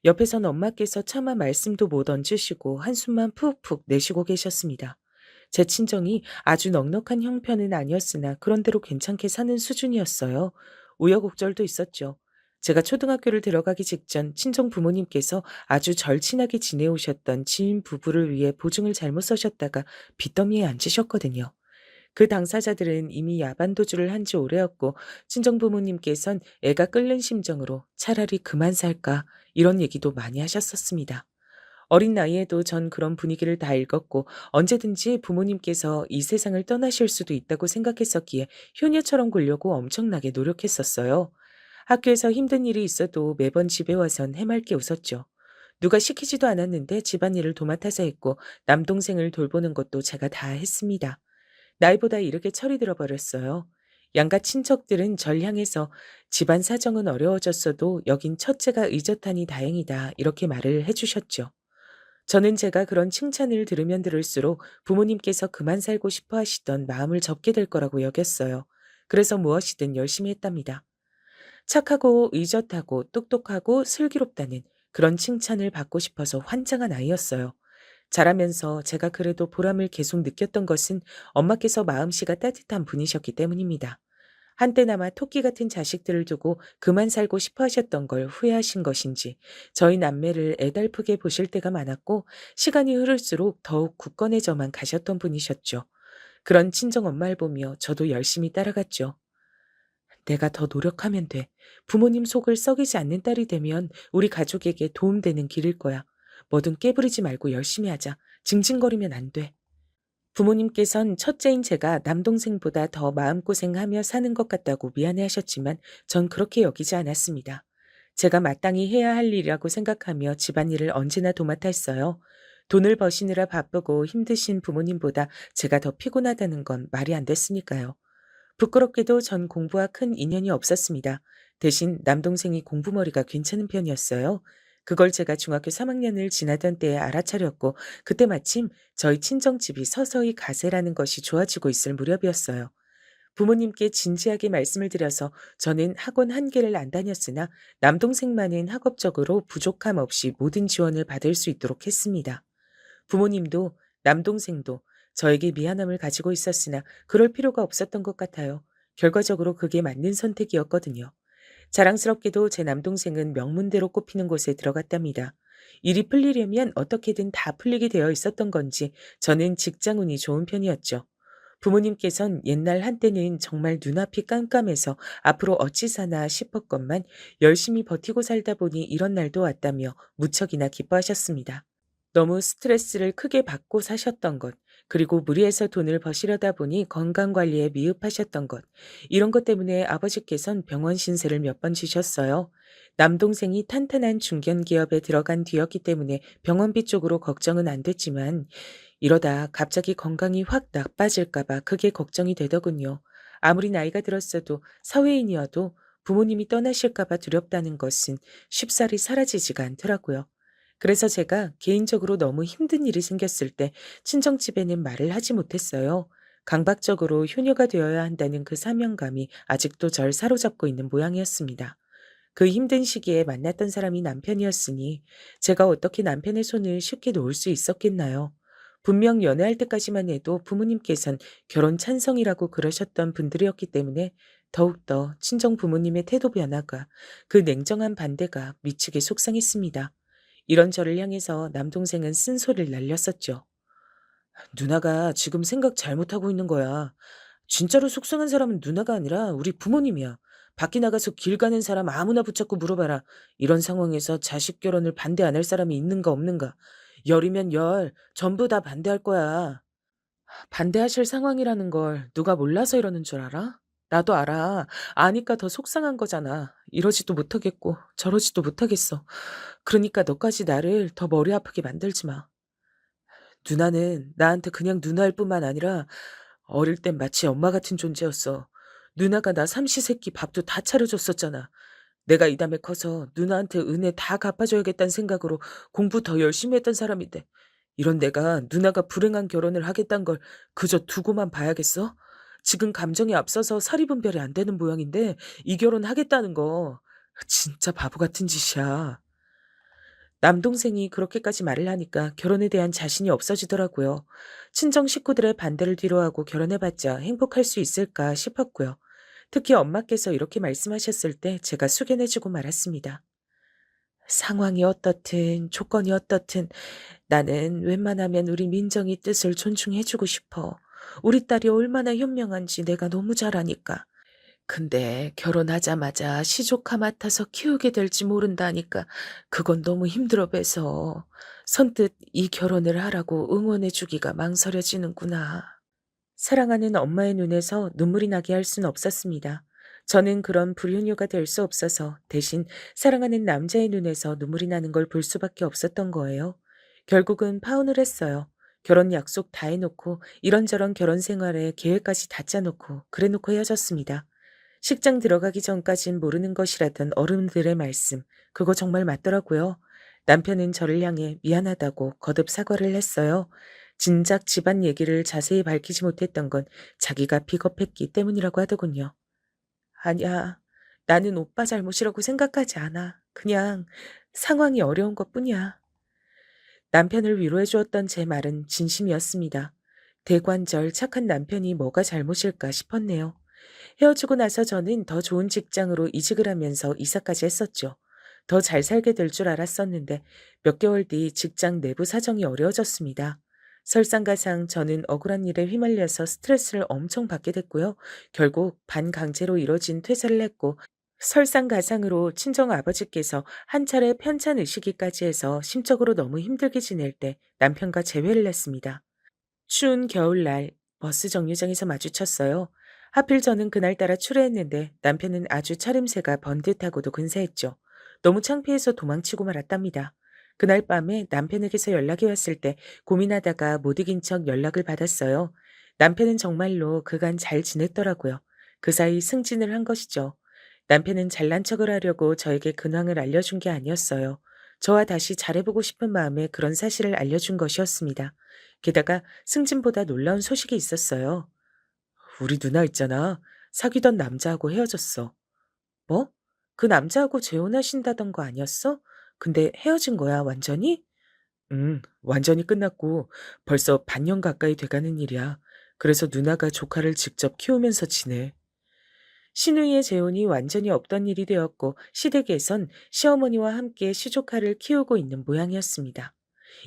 옆에선 엄마께서 차마 말씀도 못 얹으시고 한숨만 푹푹 내쉬고 계셨습니다. 제 친정이 아주 넉넉한 형편은 아니었으나 그런대로 괜찮게 사는 수준이었어요. 우여곡절도 있었죠. 제가 초등학교를 들어가기 직전 친정 부모님께서 아주 절친하게 지내오셨던 지인 부부를 위해 보증을 잘못 서셨다가 빚더미에 앉으셨거든요. 그 당사자들은 이미 야반도주를 한 지 오래였고 친정 부모님께선 애가 끓는 심정으로 차라리 그만 살까 이런 얘기도 많이 하셨었습니다. 어린 나이에도 전 그런 분위기를 다 읽었고 언제든지 부모님께서 이 세상을 떠나실 수도 있다고 생각했었기에 효녀처럼 굴려고 엄청나게 노력했었어요. 학교에서 힘든 일이 있어도 매번 집에 와선 해맑게 웃었죠. 누가 시키지도 않았는데 집안일을 도맡아서 했고 남동생을 돌보는 것도 제가 다 했습니다. 나이보다 이렇게 철이 들어버렸어요. 양가 친척들은 절 향해서 집안 사정은 어려워졌어도 여긴 첫째가 의젓하니 다행이다 이렇게 말을 해주셨죠. 저는 제가 그런 칭찬을 들으면 들을수록 부모님께서 그만 살고 싶어 하시던 마음을 접게 될 거라고 여겼어요. 그래서 무엇이든 열심히 했답니다. 착하고 의젓하고 똑똑하고 슬기롭다는 그런 칭찬을 받고 싶어서 환장한 아이였어요. 자라면서 제가 그래도 보람을 계속 느꼈던 것은 엄마께서 마음씨가 따뜻한 분이셨기 때문입니다. 한때나마 토끼 같은 자식들을 두고 그만 살고 싶어 하셨던 걸 후회하신 것인지 저희 남매를 애달프게 보실 때가 많았고 시간이 흐를수록 더욱 굳건해져만 가셨던 분이셨죠. 그런 친정엄마를 보며 저도 열심히 따라갔죠. 내가 더 노력하면 돼. 부모님 속을 썩이지 않는 딸이 되면 우리 가족에게 도움되는 길일 거야. 뭐든 깨부리지 말고 열심히 하자. 징징거리면 안 돼. 부모님께선 첫째인 제가 남동생보다 더 마음고생하며 사는 것 같다고 미안해하셨지만 전 그렇게 여기지 않았습니다. 제가 마땅히 해야 할 일이라고 생각하며 집안일을 언제나 도맡아 했어요. 돈을 버시느라 바쁘고 힘드신 부모님보다 제가 더 피곤하다는 건 말이 안 됐으니까요. 부끄럽게도 전 공부와 큰 인연이 없었습니다. 대신 남동생이 공부머리가 괜찮은 편이었어요. 그걸 제가 중학교 3학년을 지나던 때에 알아차렸고, 그때 마침 저희 친정집이 서서히 가세라는 것이 좋아지고 있을 무렵이었어요. 부모님께 진지하게 말씀을 드려서 저는 학원 한 개를 안 다녔으나 남동생만은 학업적으로 부족함 없이 모든 지원을 받을 수 있도록 했습니다. 부모님도 남동생도 저에게 미안함을 가지고 있었으나 그럴 필요가 없었던 것 같아요. 결과적으로 그게 맞는 선택이었거든요. 자랑스럽게도 제 남동생은 명문대로 꼽히는 곳에 들어갔답니다. 일이 풀리려면 어떻게든 다 풀리게 되어 있었던 건지 저는 직장운이 좋은 편이었죠. 부모님께선 옛날 한때는 정말 눈앞이 깜깜해서 앞으로 어찌 사나 싶었건만 열심히 버티고 살다 보니 이런 날도 왔다며 무척이나 기뻐하셨습니다. 너무 스트레스를 크게 받고 사셨던 것, 그리고 무리해서 돈을 버시려다 보니 건강관리에 미흡하셨던 것, 이런 것 때문에 아버지께선 병원 신세를 몇 번 지셨어요. 남동생이 탄탄한 중견기업에 들어간 뒤였기 때문에 병원비 쪽으로 걱정은 안 됐지만, 이러다 갑자기 건강이 확 나빠질까봐 그게 걱정이 되더군요. 아무리 나이가 들었어도 사회인이어도 부모님이 떠나실까봐 두렵다는 것은 쉽사리 사라지지가 않더라고요. 그래서 제가 개인적으로 너무 힘든 일이 생겼을 때 친정집에는 말을 하지 못했어요. 강박적으로 효녀가 되어야 한다는 그 사명감이 아직도 절 사로잡고 있는 모양이었습니다. 그 힘든 시기에 만났던 사람이 남편이었으니 제가 어떻게 남편의 손을 쉽게 놓을 수 있었겠나요? 분명 연애할 때까지만 해도 부모님께선 결혼 찬성이라고 그러셨던 분들이었기 때문에 더욱더 친정 부모님의 태도 변화가, 그 냉정한 반대가 미치게 속상했습니다. 이런 저를 향해서 남동생은 쓴소리를 날렸었죠. 누나가 지금 생각 잘못하고 있는 거야. 진짜로 속상한 사람은 누나가 아니라 우리 부모님이야. 밖에 나가서 길 가는 사람 아무나 붙잡고 물어봐라. 이런 상황에서 자식 결혼을 반대 안 할 사람이 있는가 없는가. 열이면 열, 전부 다 반대할 거야. 반대하실 상황이라는 걸 누가 몰라서 이러는 줄 알아? 나도 알아. 아니까 더 속상한 거잖아. 이러지도 못하겠고 저러지도 못하겠어. 그러니까 너까지 나를 더 머리 아프게 만들지 마. 누나는 나한테 그냥 누나일 뿐만 아니라 어릴 땐 마치 엄마 같은 존재였어. 누나가 나 삼시세끼 밥도 다 차려줬었잖아. 내가 이 다음에 커서 누나한테 은혜 다 갚아줘야겠다는 생각으로 공부 더 열심히 했던 사람인데, 이런 내가 누나가 불행한 결혼을 하겠다는 걸 그저 두고만 봐야겠어? 지금 감정이 앞서서 사리분별이 안 되는 모양인데 이 결혼 하겠다는 거 진짜 바보 같은 짓이야. 남동생이 그렇게까지 말을 하니까 결혼에 대한 자신이 없어지더라고요. 친정 식구들의 반대를 뒤로하고 결혼해봤자 행복할 수 있을까 싶었고요. 특히 엄마께서 이렇게 말씀하셨을 때 제가 숙연해지고 말았습니다. 상황이 어떻든 조건이 어떻든 나는 웬만하면 우리 민정이 뜻을 존중해주고 싶어. 우리 딸이 얼마나 현명한지 내가 너무 잘 아니까. 근데 결혼하자마자 시조카 맡아서 키우게 될지 모른다니까 그건 너무 힘들어 배서 선뜻 이 결혼을 하라고 응원해 주기가 망설여지는구나. 사랑하는 엄마의 눈에서 눈물이 나게 할 순 없었습니다. 저는 그런 불효녀가 될 수 없어서 대신 사랑하는 남자의 눈에서 눈물이 나는 걸 볼 수밖에 없었던 거예요. 결국은 파혼을 했어요. 결혼 약속 다 해놓고 이런저런 결혼 생활에 계획까지 다 짜놓고 그래놓고 헤어졌습니다. 식장 들어가기 전까진 모르는 것이라던 어른들의 말씀, 그거 정말 맞더라고요. 남편은 저를 향해 미안하다고 거듭 사과를 했어요. 진작 집안 얘기를 자세히 밝히지 못했던 건 자기가 비겁했기 때문이라고 하더군요. 아니야, 나는 오빠 잘못이라고 생각하지 않아. 그냥 상황이 어려운 것뿐이야. 남편을 위로해 주었던 제 말은 진심이었습니다. 대관절 착한 남편이 뭐가 잘못일까 싶었네요. 헤어지고 나서 저는 더 좋은 직장으로 이직을 하면서 이사까지 했었죠. 더 잘 살게 될 줄 알았었는데 몇 개월 뒤 직장 내부 사정이 어려워졌습니다. 설상가상 저는 억울한 일에 휘말려서 스트레스를 엄청 받게 됐고요. 결국 반강제로 이뤄진 퇴사를 했고, 설상가상으로 친정 아버지께서 한 차례 편찬 의식기까지 해서 심적으로 너무 힘들게 지낼 때 남편과 재회를 했습니다. 추운 겨울날 버스 정류장에서 마주쳤어요. 하필 저는 그날따라 출애했는데 남편은 아주 차림새가 번듯하고도 근사했죠. 너무 창피해서 도망치고 말았답니다. 그날 밤에 남편에게서 연락이 왔을 때 고민하다가 못 이긴 척 연락을 받았어요. 남편은 정말로 그간 잘 지냈더라고요. 그 사이 승진을 한 것이죠. 남편은 잘난 척을 하려고 저에게 근황을 알려준 게 아니었어요. 저와 다시 잘해보고 싶은 마음에 그런 사실을 알려준 것이었습니다. 게다가 승진보다 놀라운 소식이 있었어요. 우리 누나 있잖아. 사귀던 남자하고 헤어졌어. 뭐? 그 남자하고 재혼하신다던 거 아니었어? 근데 헤어진 거야, 완전히? 완전히 끝났고 벌써 반년 가까이 돼가는 일이야. 그래서 누나가 조카를 직접 키우면서 지내. 시누이의 재혼이 완전히 없던 일이 되었고 시댁에선 시어머니와 함께 시조카를 키우고 있는 모양이었습니다.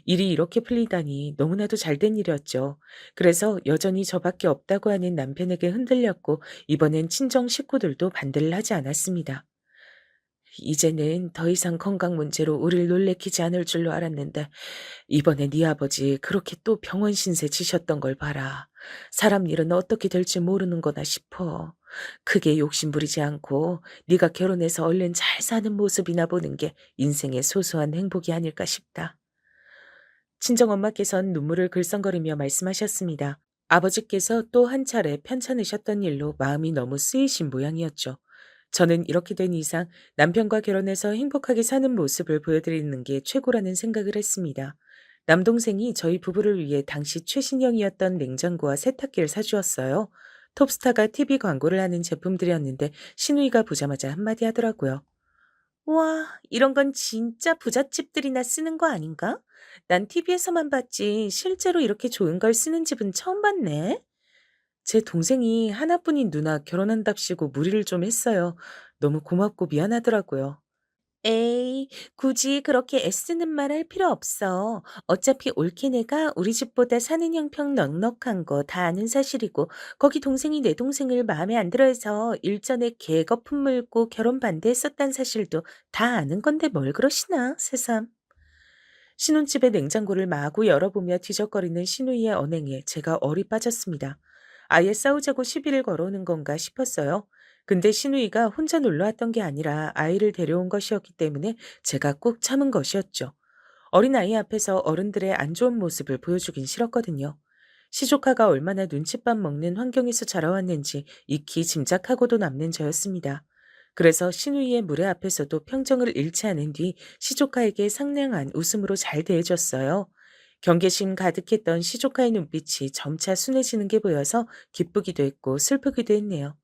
일이 이렇게 풀리다니 너무나도 잘된 일이었죠. 그래서 여전히 저밖에 없다고 하는 남편에게 흔들렸고 이번엔 친정 식구들도 반대를 하지 않았습니다. 이제는 더 이상 건강 문제로 우릴 놀래키지 않을 줄로 알았는데 이번에 네 아버지 그렇게 또 병원 신세 지셨던 걸 봐라. 사람 일은 어떻게 될지 모르는 거나 싶어. 크게 욕심부리지 않고 네가 결혼해서 얼른 잘 사는 모습이나 보는 게 인생의 소소한 행복이 아닐까 싶다. 친정엄마께선 눈물을 글썽거리며 말씀하셨습니다. 아버지께서 또 한 차례 편찮으셨던 일로 마음이 너무 쓰이신 모양이었죠. 저는 이렇게 된 이상 남편과 결혼해서 행복하게 사는 모습을 보여드리는 게 최고라는 생각을 했습니다. 남동생이 저희 부부를 위해 당시 최신형이었던 냉장고와 세탁기를 사주었어요. 톱스타가 TV 광고를 하는 제품들이었는데 시누이가 보자마자 한마디 하더라고요. 와, 이런 건 진짜 부잣집들이나 쓰는 거 아닌가? 난 TV에서만 봤지 실제로 이렇게 좋은 걸 쓰는 집은 처음 봤네. 제 동생이 하나뿐인 누나 결혼한답시고 무리를 좀 했어요. 너무 고맙고 미안하더라고요. 에이, 굳이 그렇게 애쓰는 말 할 필요 없어. 어차피 올케 내가 우리 집보다 사는 형평 넉넉한 거 다 아는 사실이고, 거기 동생이 내 동생을 마음에 안 들어 해서 일전에 개거품 물고 결혼 반대했었단 사실도 다 아는 건데 뭘 그러시나, 새삼. 신혼집의 냉장고를 마구 열어보며 뒤적거리는 시누이의 언행에 제가 얼이 빠졌습니다. 아예 싸우자고 시비를 걸어오는 건가 싶었어요. 근데 시누이가 혼자 놀러 왔던 게 아니라 아이를 데려온 것이었기 때문에 제가 꾹 참은 것이었죠. 어린아이 앞에서 어른들의 안 좋은 모습을 보여주긴 싫었거든요. 시조카가 얼마나 눈칫밥 먹는 환경에서 자라왔는지 익히 짐작하고도 남는 저였습니다. 그래서 시누이의 무례 앞에서도 평정을 잃지 않은 뒤 시조카에게 상냥한 웃음으로 잘 대해줬어요. 경계심 가득했던 시조카의 눈빛이 점차 순해지는 게 보여서 기쁘기도 했고 슬프기도 했네요.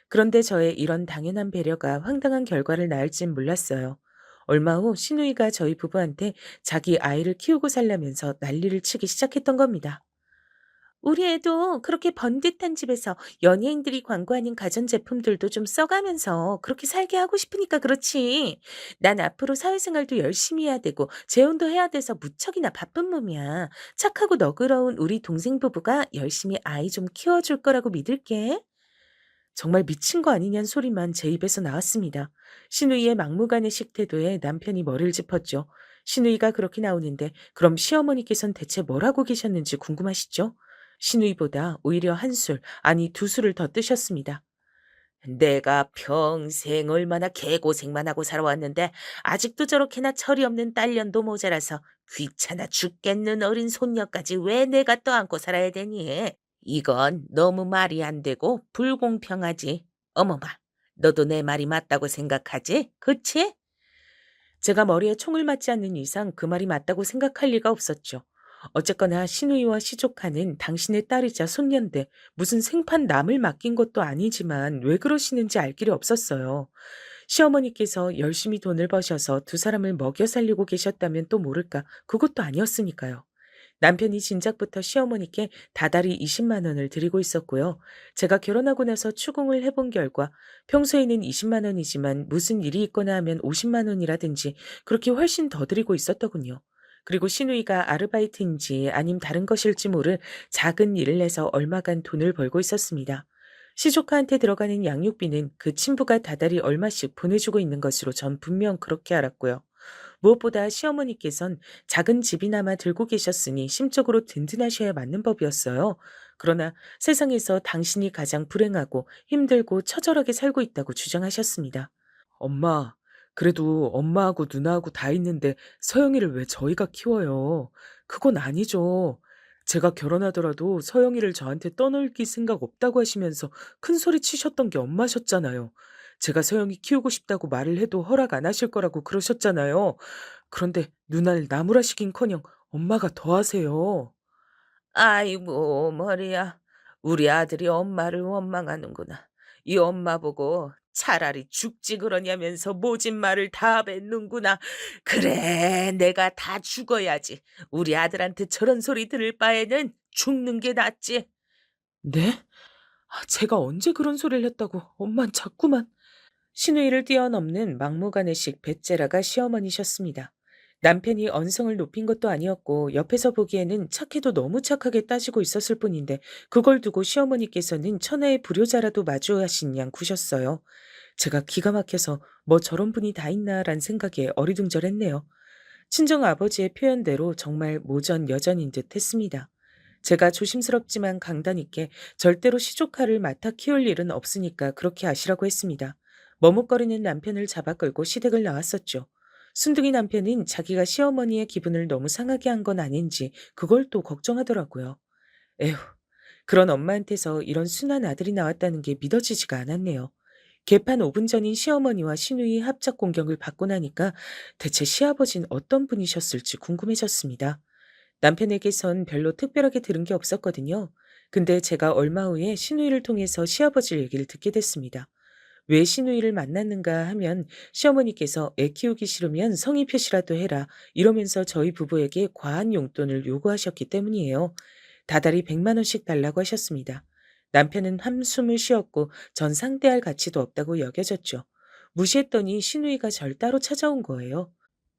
그런데 저의 이런 당연한 배려가 황당한 결과를 낳을진 몰랐어요. 얼마 후 시누이가 저희 부부한테 자기 아이를 키우고 살려면서 난리를 치기 시작했던 겁니다. 우리 애도 그렇게 번듯한 집에서 연예인들이 광고하는 가전제품들도 좀 써가면서 그렇게 살게 하고 싶으니까 그렇지. 난 앞으로 사회생활도 열심히 해야 되고 재혼도 해야 돼서 무척이나 바쁜 몸이야. 착하고 너그러운 우리 동생 부부가 열심히 아이 좀 키워줄 거라고 믿을게. 정말 미친 거 아니냐는 소리만 제 입에서 나왔습니다. 시누이의 막무가내식 태도에 남편이 머리를 짚었죠. 시누이가 그렇게 나오는데 그럼 시어머니께선 대체 뭘 하고 계셨는지 궁금하시죠? 시누이보다 오히려 한술, 아니 두 술을 더 뜨셨습니다. 내가 평생 얼마나 개고생만 하고 살아왔는데 아직도 저렇게나 철이 없는 딸년도 모자라서 귀찮아 죽겠는 어린 손녀까지 왜 내가 떠안고 살아야 되니? 이건 너무 말이 안 되고 불공평하지. 어머마, 너도 내 말이 맞다고 생각하지? 그치? 제가 머리에 총을 맞지 않는 이상 그 말이 맞다고 생각할 리가 없었죠. 어쨌거나 시누이와 시조카는 당신의 딸이자 손녀인데 무슨 생판 남을 맡긴 것도 아니지만 왜 그러시는지 알 길이 없었어요. 시어머니께서 열심히 돈을 버셔서 두 사람을 먹여 살리고 계셨다면 또 모를까 그것도 아니었으니까요. 남편이 진작부터 시어머니께 다달이 20만 원을 드리고 있었고요. 제가 결혼하고 나서 추궁을 해본 결과 평소에는 20만 원이지만 무슨 일이 있거나 하면 50만 원이라든지 그렇게 훨씬 더 드리고 있었더군요. 그리고 시누이가 아르바이트인지 아님 다른 것일지 모를 작은 일을 내서 얼마간 돈을 벌고 있었습니다. 시조카한테 들어가는 양육비는 그 친부가 다달이 얼마씩 보내주고 있는 것으로 전 분명 그렇게 알았고요. 무엇보다 시어머니께선 작은 집이나마 들고 계셨으니 심적으로 든든하셔야 맞는 법이었어요. 그러나 세상에서 당신이 가장 불행하고 힘들고 처절하게 살고 있다고 주장하셨습니다. 엄마, 그래도 엄마하고 누나하고 다 있는데 서영이를 왜 저희가 키워요? 그건 아니죠. 제가 결혼하더라도 서영이를 저한테 떠넘길 생각 없다고 하시면서 큰 소리 치셨던 게 엄마셨잖아요. 제가 서영이 키우고 싶다고 말을 해도 허락 안 하실 거라고 그러셨잖아요. 그런데 누나를 나무라시긴커녕 엄마가 더 하세요. 아이고, 머리야. 우리 아들이 엄마를 원망하는구나. 이 엄마 보고 차라리 죽지 그러냐면서 모진 말을 다 뱉는구나. 그래, 내가 다 죽어야지. 우리 아들한테 저런 소리 들을 바에는 죽는 게 낫지. 네? 제가 언제 그런 소리를 했다고 엄만 자꾸만. 신우이를 뛰어넘는 막무가내식 배째라가 시어머니셨습니다. 남편이 언성을 높인 것도 아니었고 옆에서 보기에는 착해도 너무 착하게 따지고 있었을 뿐인데 그걸 두고 시어머니께서는 천하의 불효자라도 마주하신 양 구셨어요. 제가 기가 막혀서 뭐 저런 분이 다 있나란 생각에 어리둥절했네요. 친정 아버지의 표현대로 정말 모전 여전인 듯 했습니다. 제가 조심스럽지만 강단 있게 절대로 시조카를 맡아 키울 일은 없으니까 그렇게 하시라고 했습니다. 머뭇거리는 남편을 잡아 끌고 시댁을 나왔었죠. 순둥이 남편은 자기가 시어머니의 기분을 너무 상하게 한 건 아닌지 그걸 또 걱정하더라고요. 에휴, 그런 엄마한테서 이런 순한 아들이 나왔다는 게 믿어지지가 않았네요. 개판 5분 전인 시어머니와 시누이 합작 공격을 받고 나니까 대체 시아버진 어떤 분이셨을지 궁금해졌습니다. 남편에게선 별로 특별하게 들은 게 없었거든요. 근데 제가 얼마 후에 시누이를 통해서 시아버지 얘기를 듣게 됐습니다. 왜 시누이를 만났는가 하면 시어머니께서 애 키우기 싫으면 성의 표시라도 해라 이러면서 저희 부부에게 과한 용돈을 요구하셨기 때문이에요. 다달이 100만 원씩 달라고 하셨습니다. 남편은 한숨을 쉬었고 전 상대할 가치도 없다고 여겨졌죠. 무시했더니 시누이가 절 따로 찾아온 거예요.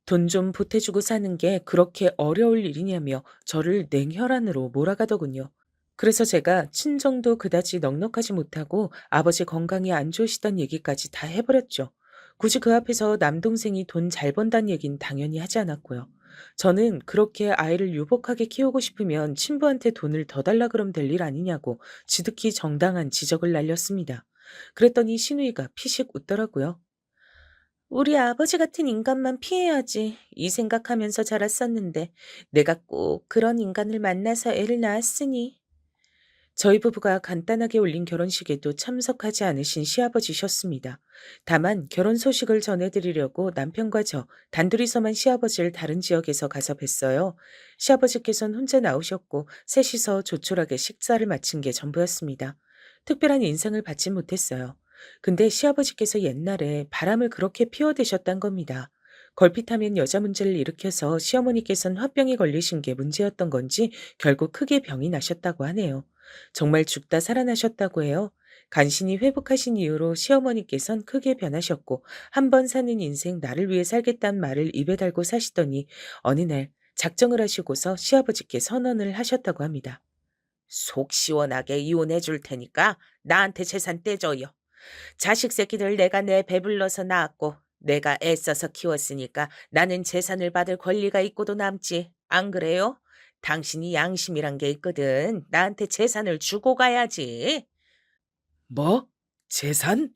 돈 좀 보태주고 사는 게 그렇게 어려울 일이냐며 저를 냉혈한으로 몰아가더군요. 그래서 제가 친정도 그다지 넉넉하지 못하고 아버지 건강이 안 좋으시단 얘기까지 다 해버렸죠. 굳이 그 앞에서 남동생이 돈 잘 번다는 얘긴 당연히 하지 않았고요. 저는 그렇게 아이를 유복하게 키우고 싶으면 친부한테 돈을 더 달라 그러면 될 일 아니냐고 지극히 정당한 지적을 날렸습니다. 그랬더니 시누이가 피식 웃더라고요. 우리 아버지 같은 인간만 피해야지. 이 생각하면서 자랐었는데 내가 꼭 그런 인간을 만나서 애를 낳았으니. 저희 부부가 간단하게 올린 결혼식에도 참석하지 않으신 시아버지셨습니다. 다만 결혼 소식을 전해드리려고 남편과 저 단둘이서만 시아버지를 다른 지역에서 가서 뵀어요. 시아버지께서는 혼자 나오셨고 셋이서 조촐하게 식사를 마친 게 전부였습니다. 특별한 인상을 받지 못했어요. 근데 시아버지께서 옛날에 바람을 그렇게 피워대셨단 겁니다. 걸핏하면 여자 문제를 일으켜서 시어머니께서는 화병에 걸리신 게 문제였던 건지 결국 크게 병이 나셨다고 하네요. 정말 죽다 살아나셨다고 해요. 간신히 회복하신 이후로 시어머니께선 크게 변하셨고 한 번 사는 인생 나를 위해 살겠다는 말을 입에 달고 사시더니 어느 날 작정을 하시고서 시아버지께 선언을 하셨다고 합니다. 속 시원하게 이혼해 줄 테니까 나한테 재산 떼줘요. 자식 새끼들 내가 내 배불러서 낳았고 내가 애써서 키웠으니까 나는 재산을 받을 권리가 있고도 남지. 안 그래요? 당신이 양심이란 게 있거든. 나한테 재산을 주고 가야지. 뭐? 재산?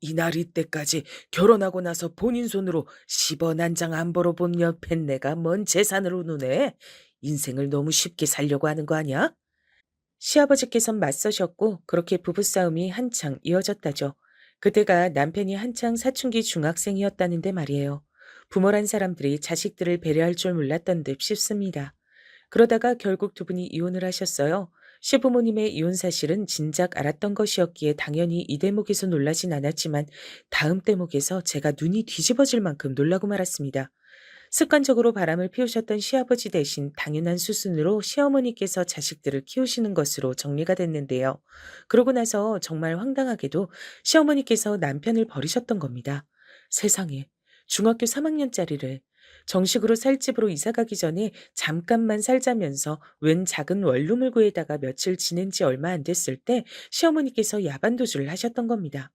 이날 이때까지 결혼하고 나서 본인 손으로 10원 한 장 안 벌어본 옆엔 내가 뭔 재산으로 누네? 인생을 너무 쉽게 살려고 하는 거 아니야? 시아버지께선 맞서셨고 그렇게 부부싸움이 한창 이어졌다죠. 그때가 남편이 한창 사춘기 중학생이었다는데 말이에요. 부모란 사람들이 자식들을 배려할 줄 몰랐던 듯 싶습니다. 그러다가 결국 두 분이 이혼을 하셨어요. 시부모님의 이혼 사실은 진작 알았던 것이었기에 당연히 이 대목에서 놀라진 않았지만 다음 대목에서 제가 눈이 뒤집어질 만큼 놀라고 말았습니다. 습관적으로 바람을 피우셨던 시아버지 대신 당연한 수순으로 시어머니께서 자식들을 키우시는 것으로 정리가 됐는데요. 그러고 나서 정말 황당하게도 시어머니께서 남편을 버리셨던 겁니다. 세상에, 중학교 3학년짜리를 정식으로 살 집으로 이사 가기 전에 잠깐만 살자면서 웬 작은 원룸을 구해다가 며칠 지낸 지 얼마 안 됐을 때 시어머니께서 야반도주를 하셨던 겁니다.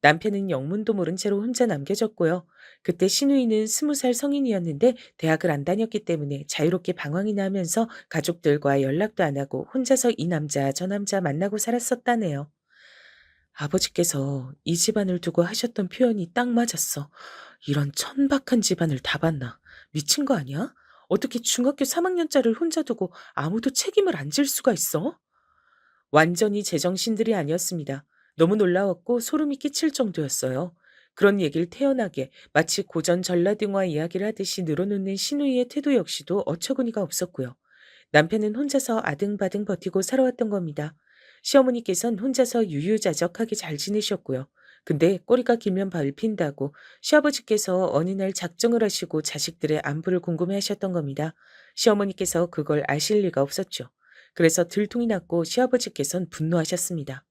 남편은 영문도 모른 채로 혼자 남겨졌고요. 그때 시누이는 20살 성인이었는데 대학을 안 다녔기 때문에 자유롭게 방황이나 하면서 가족들과 연락도 안 하고 혼자서 이 남자 저 남자 만나고 살았었다네요. 아버지께서 이 집안을 두고 하셨던 표현이 딱 맞았어. 이런 천박한 집안을 다 봤나? 미친 거 아니야? 어떻게 중학교 3학년짜리를 혼자 두고 아무도 책임을 안 질 수가 있어? 완전히 제정신들이 아니었습니다. 너무 놀라웠고 소름이 끼칠 정도였어요. 그런 얘기를 태연하게 마치 고전 전라등화 이야기를 하듯이 늘어놓는 신우이의 태도 역시도 어처구니가 없었고요. 남편은 혼자서 아등바등 버티고 살아왔던 겁니다. 시어머니께선 혼자서 유유자적하게 잘 지내셨고요. 근데 꼬리가 길면 밟힌다고 시아버지께서 어느 날 작정을 하시고 자식들의 안부를 궁금해하셨던 겁니다. 시어머니께서 그걸 아실 리가 없었죠. 그래서 들통이 났고 시아버지께선 분노하셨습니다.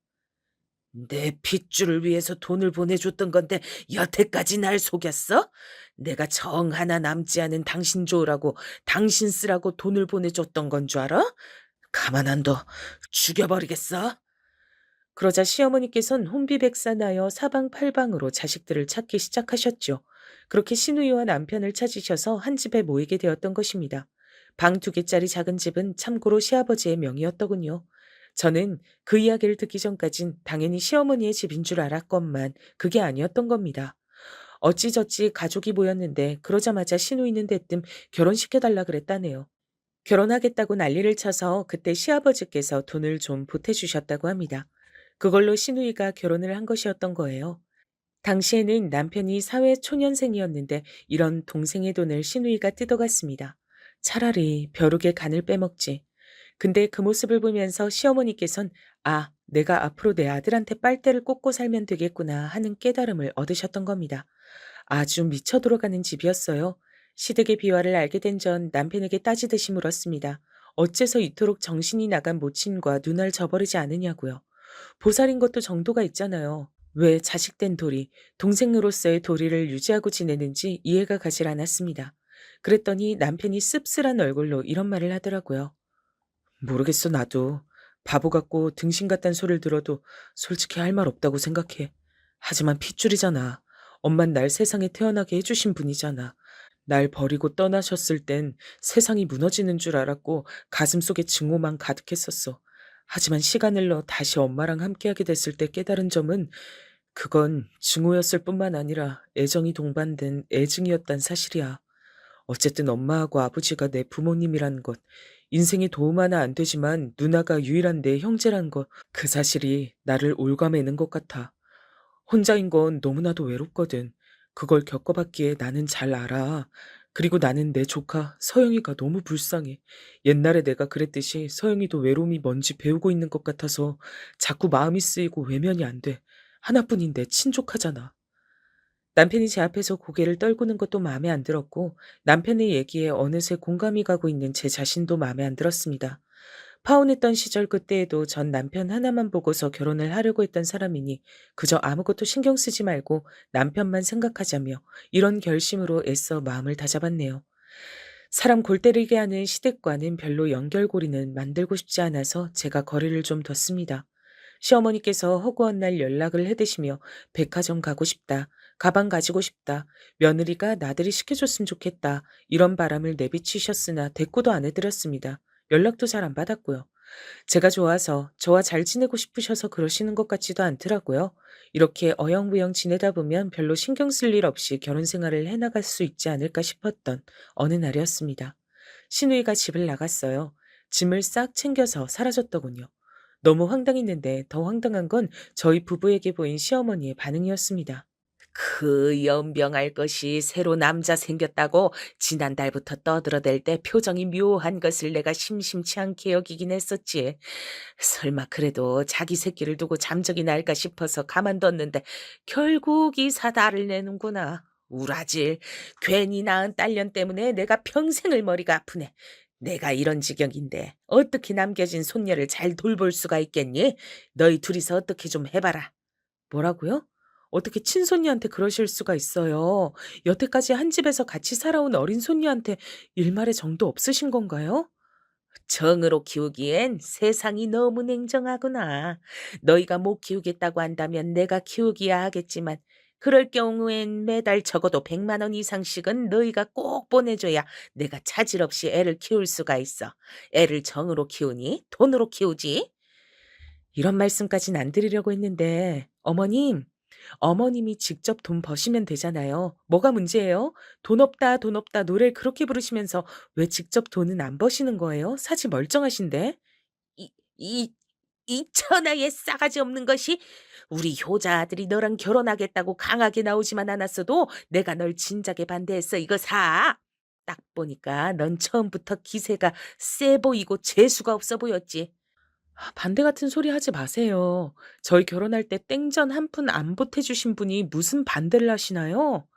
내 핏줄을 위해서 돈을 보내줬던 건데 여태까지 날 속였어? 내가 정 하나 남지 않은 당신 좋으라고 당신 쓰라고 돈을 보내줬던 건 줄 알아? 가만 안 둬. 죽여버리겠어. 그러자 시어머니께선 혼비백산하여 사방팔방으로 자식들을 찾기 시작하셨죠. 그렇게 시누이와 남편을 찾으셔서 한 집에 모이게 되었던 것입니다. 방 2개짜리 작은 집은 참고로 시아버지의 명의였더군요. 저는 그 이야기를 듣기 전까진 당연히 시어머니의 집인 줄 알았건만 그게 아니었던 겁니다. 어찌저찌 가족이 모였는데 그러자마자 시누이는 대뜸 결혼시켜달라 그랬다네요. 결혼하겠다고 난리를 쳐서 그때 시아버지께서 돈을 좀 보태주셨다고 합니다. 그걸로 시누이가 결혼을 한 것이었던 거예요. 당시에는 남편이 사회 초년생이었는데 이런 동생의 돈을 시누이가 뜯어갔습니다. 차라리 벼룩의 간을 빼먹지. 근데 그 모습을 보면서 시어머니께선 아, 내가 앞으로 내 아들한테 빨대를 꽂고 살면 되겠구나 하는 깨달음을 얻으셨던 겁니다. 아주 미쳐 돌아가는 집이었어요. 시댁의 비화를 알게 된 전 남편에게 따지듯이 물었습니다. 어째서 이토록 정신이 나간 모친과 눈알 저버리지 않으냐고요. 보살인 것도 정도가 있잖아요. 왜 자식된 도리, 동생으로서의 도리를 유지하고 지내는지 이해가 가질 않았습니다. 그랬더니 남편이 씁쓸한 얼굴로 이런 말을 하더라고요. 모르겠어, 나도. 바보 같고 등신 같단 소리를 들어도 솔직히 할 말 없다고 생각해. 하지만 핏줄이잖아. 엄만 날 세상에 태어나게 해주신 분이잖아. 날 버리고 떠나셨을 땐 세상이 무너지는 줄 알았고 가슴속에 증오만 가득했었어. 하지만 시간을 넣어 다시 엄마랑 함께하게 됐을 때 깨달은 점은 그건 증오였을 뿐만 아니라 애정이 동반된 애증이었단 사실이야. 어쨌든 엄마하고 아버지가 내 부모님이란 것, 인생에 도움 하나 안 되지만 누나가 유일한 내 형제란 것, 그 사실이 나를 올가매는 것 같아. 혼자인 건 너무나도 외롭거든. 그걸 겪어봤기에 나는 잘 알아. 그리고 나는 내 조카 서영이가 너무 불쌍해. 옛날에 내가 그랬듯이 서영이도 외로움이 뭔지 배우고 있는 것 같아서 자꾸 마음이 쓰이고 외면이 안 돼. 하나뿐인 내 친족하잖아. 남편이 제 앞에서 고개를 떨구는 것도 마음에 안 들었고 남편의 얘기에 어느새 공감이 가고 있는 제 자신도 마음에 안 들었습니다. 파혼했던 시절 그때에도 전 남편 하나만 보고서 결혼을 하려고 했던 사람이니 그저 아무것도 신경 쓰지 말고 남편만 생각하자며 이런 결심으로 애써 마음을 다잡았네요. 사람 골 때리게 하는 시댁과는 별로 연결고리는 만들고 싶지 않아서 제가 거리를 좀 뒀습니다. 시어머니께서 허구한 날 연락을 해대시며 백화점 가고 싶다, 가방 가지고 싶다, 며느리가 나들이 시켜줬으면 좋겠다 이런 바람을 내비치셨으나 대꾸도 안 해드렸습니다. 연락도 잘 안 받았고요. 제가 좋아서 저와 잘 지내고 싶으셔서 그러시는 것 같지도 않더라고요. 이렇게 어영부영 지내다 보면 별로 신경 쓸 일 없이 결혼 생활을 해나갈 수 있지 않을까 싶었던 어느 날이었습니다. 시누이가 집을 나갔어요. 짐을 싹 챙겨서 사라졌더군요. 너무 황당했는데 더 황당한 건 저희 부부에게 보인 시어머니의 반응이었습니다. 그 연병할 것이 새로 남자 생겼다고 지난달부터 떠들어댈 때 표정이 묘한 것을 내가 심심치 않게 여기긴 했었지. 설마 그래도 자기 새끼를 두고 잠적이 날까 싶어서 가만뒀는데 결국 이 사다를 내는구나. 우라질. 괜히 낳은 딸년 때문에 내가 평생을 머리가 아프네. 내가 이런 지경인데 어떻게 남겨진 손녀를 잘 돌볼 수가 있겠니? 너희 둘이서 어떻게 좀 해봐라. 뭐라고요? 어떻게 친손녀한테 그러실 수가 있어요? 여태까지 한 집에서 같이 살아온 어린 손녀한테 일말의 정도 없으신 건가요? 정으로 키우기엔 세상이 너무 냉정하구나. 너희가 못 키우겠다고 한다면 내가 키우기야 하겠지만 그럴 경우엔 매달 적어도 100만 원 이상씩은 너희가 꼭 보내줘야 내가 차질 없이 애를 키울 수가 있어. 애를 정으로 키우니 돈으로 키우지? 이런 말씀까진 안 드리려고 했는데 어머님 어머님이 직접 돈 버시면 되잖아요. 뭐가 문제예요? 돈 없다, 돈 없다 노래를 그렇게 부르시면서 왜 직접 돈은 안 버시는 거예요? 사지 멀쩡하신데? 이, 이, 이 천하에 싸가지 없는 것이 우리 효자 아들이 너랑 결혼하겠다고 강하게 나오지만 않았어도 내가 널 진작에 반대했어. 이거 사. 딱 보니까 넌 처음부터 기세가 세 보이고 재수가 없어 보였지. 반대 같은 소리 하지 마세요. 저희 결혼할 때 땡전 한 푼 안 보태주신 분이 무슨 반대를 하시나요?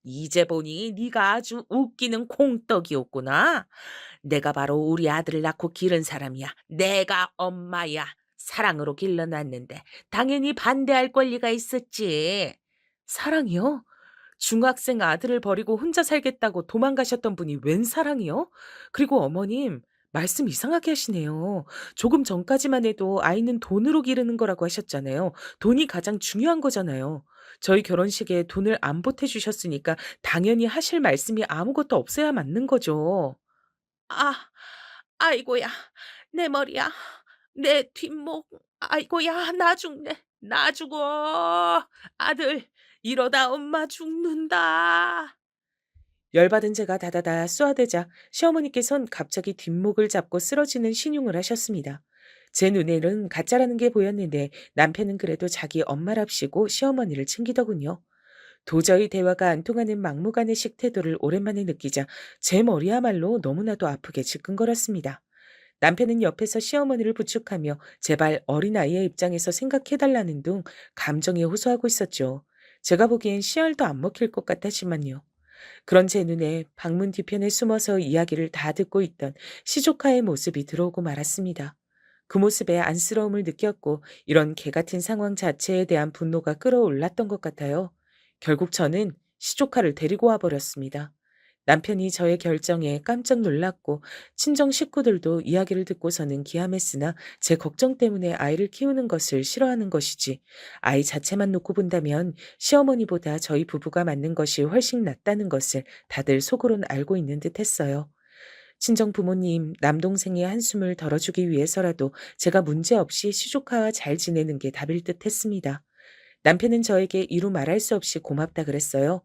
이제 보니 네가 아주 웃기는 콩떡이었구나. 내가 바로 우리 아들을 낳고 기른 사람이야. 내가 엄마야. 사랑으로 길러놨는데 당연히 반대할 권리가 있었지. 사랑이요? 중학생 아들을 버리고 혼자 살겠다고 도망가셨던 분이 웬 사랑이요? 그리고 어머님, 말씀 이상하게 하시네요. 조금 전까지만 해도 아이는 돈으로 기르는 거라고 하셨잖아요. 돈이 가장 중요한 거잖아요. 저희 결혼식에 돈을 안 보태주셨으니까 당연히 하실 말씀이 아무것도 없어야 맞는 거죠. 아, 아이고야, 내 머리야, 내 뒷목, 아이고야, 나 죽네, 나 죽어. 아들, 이러다 엄마 죽는다. 열받은 제가 다다다 쏘아대자 시어머니께선 갑자기 뒷목을 잡고 쓰러지는 신용을 하셨습니다. 제 눈에는 가짜라는 게 보였는데 남편은 그래도 자기 엄마랍시고 시어머니를 챙기더군요. 도저히 대화가 안 통하는 막무가내식 태도를 오랜만에 느끼자 제 머리야말로 너무나도 아프게 지끈거렸습니다. 남편은 옆에서 시어머니를 부축하며 제발 어린아이의 입장에서 생각해달라는 둥 감정에 호소하고 있었죠. 제가 보기엔 씨알도 안 먹힐 것 같았지만요. 그런 제 눈에 방문 뒤편에 숨어서 이야기를 다 듣고 있던 시조카의 모습이 들어오고 말았습니다. 그 모습에 안쓰러움을 느꼈고 이런 개 같은 상황 자체에 대한 분노가 끌어올랐던 것 같아요. 결국 저는 시조카를 데리고 와버렸습니다. 남편이 저의 결정에 깜짝 놀랐고 친정 식구들도 이야기를 듣고서는 기함했으나 제 걱정 때문에 아이를 키우는 것을 싫어하는 것이지 아이 자체만 놓고 본다면 시어머니보다 저희 부부가 맞는 것이 훨씬 낫다는 것을 다들 속으론 알고 있는 듯 했어요. 친정 부모님, 남동생의 한숨을 덜어주기 위해서라도 제가 문제없이 시조카와 잘 지내는 게 답일 듯 했습니다. 남편은 저에게 이루 말할 수 없이 고맙다 그랬어요.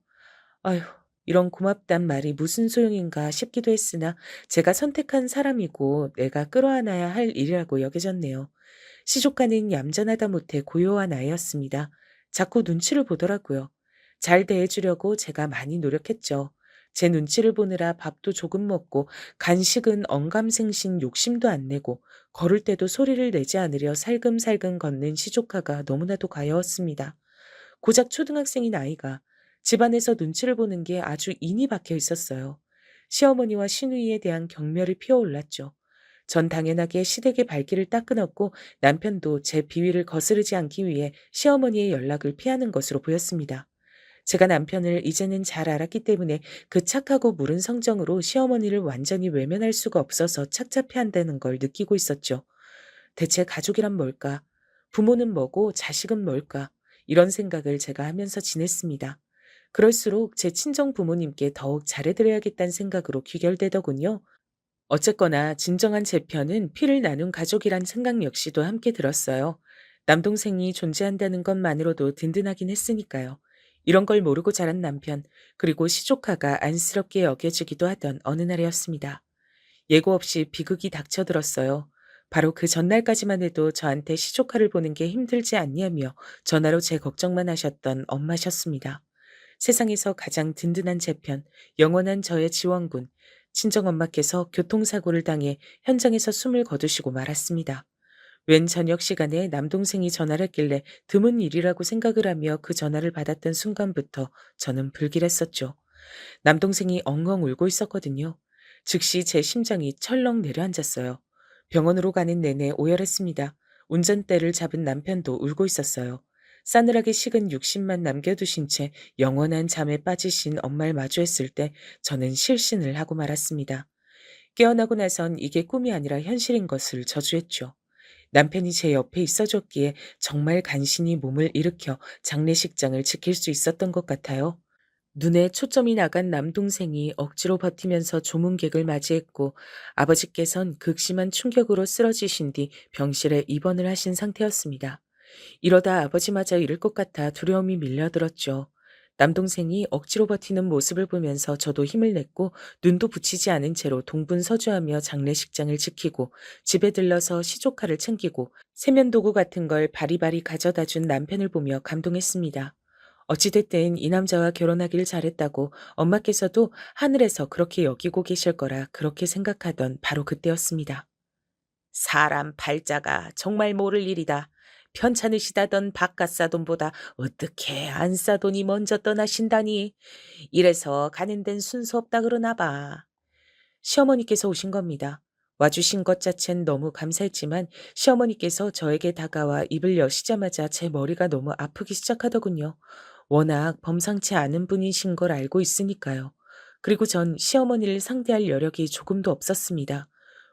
아휴, 이런 고맙단 말이 무슨 소용인가 싶기도 했으나 제가 선택한 사람이고 내가 끌어안아야 할 일이라고 여겨졌네요. 시조카는 얌전하다 못해 고요한 아이였습니다. 자꾸 눈치를 보더라고요. 잘 대해주려고 제가 많이 노력했죠. 제 눈치를 보느라 밥도 조금 먹고 간식은 언감생신 욕심도 안 내고 걸을 때도 소리를 내지 않으려 살금살금 걷는 시조카가 너무나도 가여웠습니다. 고작 초등학생인 아이가 집안에서 눈치를 보는 게 아주 인이 박혀 있었어요. 시어머니와 시누이에 대한 경멸이 피어올랐죠. 전 당연하게 시댁의 발길을 딱 끊었고 남편도 제 비위를 거스르지 않기 위해 시어머니의 연락을 피하는 것으로 보였습니다. 제가 남편을 이제는 잘 알았기 때문에 그 착하고 무른 성정으로 시어머니를 완전히 외면할 수가 없어서 착잡해한다는 걸 느끼고 있었죠. 대체 가족이란 뭘까? 부모는 뭐고 자식은 뭘까? 이런 생각을 제가 하면서 지냈습니다. 그럴수록 제 친정 부모님께 더욱 잘해드려야겠다는 생각으로 귀결되더군요. 어쨌거나 진정한 제 편은 피를 나눈 가족이란 생각 역시도 함께 들었어요. 남동생이 존재한다는 것만으로도 든든하긴 했으니까요. 이런 걸 모르고 자란 남편, 그리고 시조카가 안쓰럽게 여겨지기도 하던 어느 날이었습니다. 예고 없이 비극이 닥쳐들었어요. 바로 그 전날까지만 해도 저한테 시조카를 보는 게 힘들지 않냐며 전화로 제 걱정만 하셨던 엄마셨습니다. 세상에서 가장 든든한 제 편, 영원한 저의 지원군, 친정엄마께서 교통사고를 당해 현장에서 숨을 거두시고 말았습니다. 웬 저녁 시간에 남동생이 전화를 했길래 드문 일이라고 생각을 하며 그 전화를 받았던 순간부터 저는 불길했었죠. 남동생이 엉엉 울고 있었거든요. 즉시 제 심장이 철렁 내려앉았어요. 병원으로 가는 내내 오열했습니다. 운전대를 잡은 남편도 울고 있었어요. 싸늘하게 식은 육신만 남겨두신 채 영원한 잠에 빠지신 엄마를 마주했을 때 저는 실신을 하고 말았습니다. 깨어나고 나선 이게 꿈이 아니라 현실인 것을 저주했죠. 남편이 제 옆에 있어줬기에 정말 간신히 몸을 일으켜 장례식장을 지킬 수 있었던 것 같아요. 눈에 초점이 나간 남동생이 억지로 버티면서 조문객을 맞이했고 아버지께선 극심한 충격으로 쓰러지신 뒤 병실에 입원을 하신 상태였습니다. 이러다 아버지마저 잃을 것 같아 두려움이 밀려들었죠. 남동생이 억지로 버티는 모습을 보면서 저도 힘을 냈고 눈도 붙이지 않은 채로 동분서주하며 장례식장을 지키고 집에 들러서 시조카를 챙기고 세면도구 같은 걸 바리바리 가져다 준 남편을 보며 감동했습니다. 어찌됐든 이 남자와 결혼하길 잘했다고 엄마께서도 하늘에서 그렇게 여기고 계실 거라 그렇게 생각하던 바로 그때였습니다. 사람 팔자가 정말 모를 일이다. 편찮으시다던 바깥사돈보다 어떻게 안사돈이 먼저 떠나신다니. 이래서 가는 데는 순서 없다 그러나 봐. 시어머니께서 오신 겁니다. 와주신 것 자체는 너무 감사했지만 시어머니께서 저에게 다가와 입을 여시자마자 제 머리가 너무 아프기 시작하더군요. 워낙 범상치 않은 분이신 걸 알고 있으니까요. 그리고 전 시어머니를 상대할 여력이 조금도 없었습니다.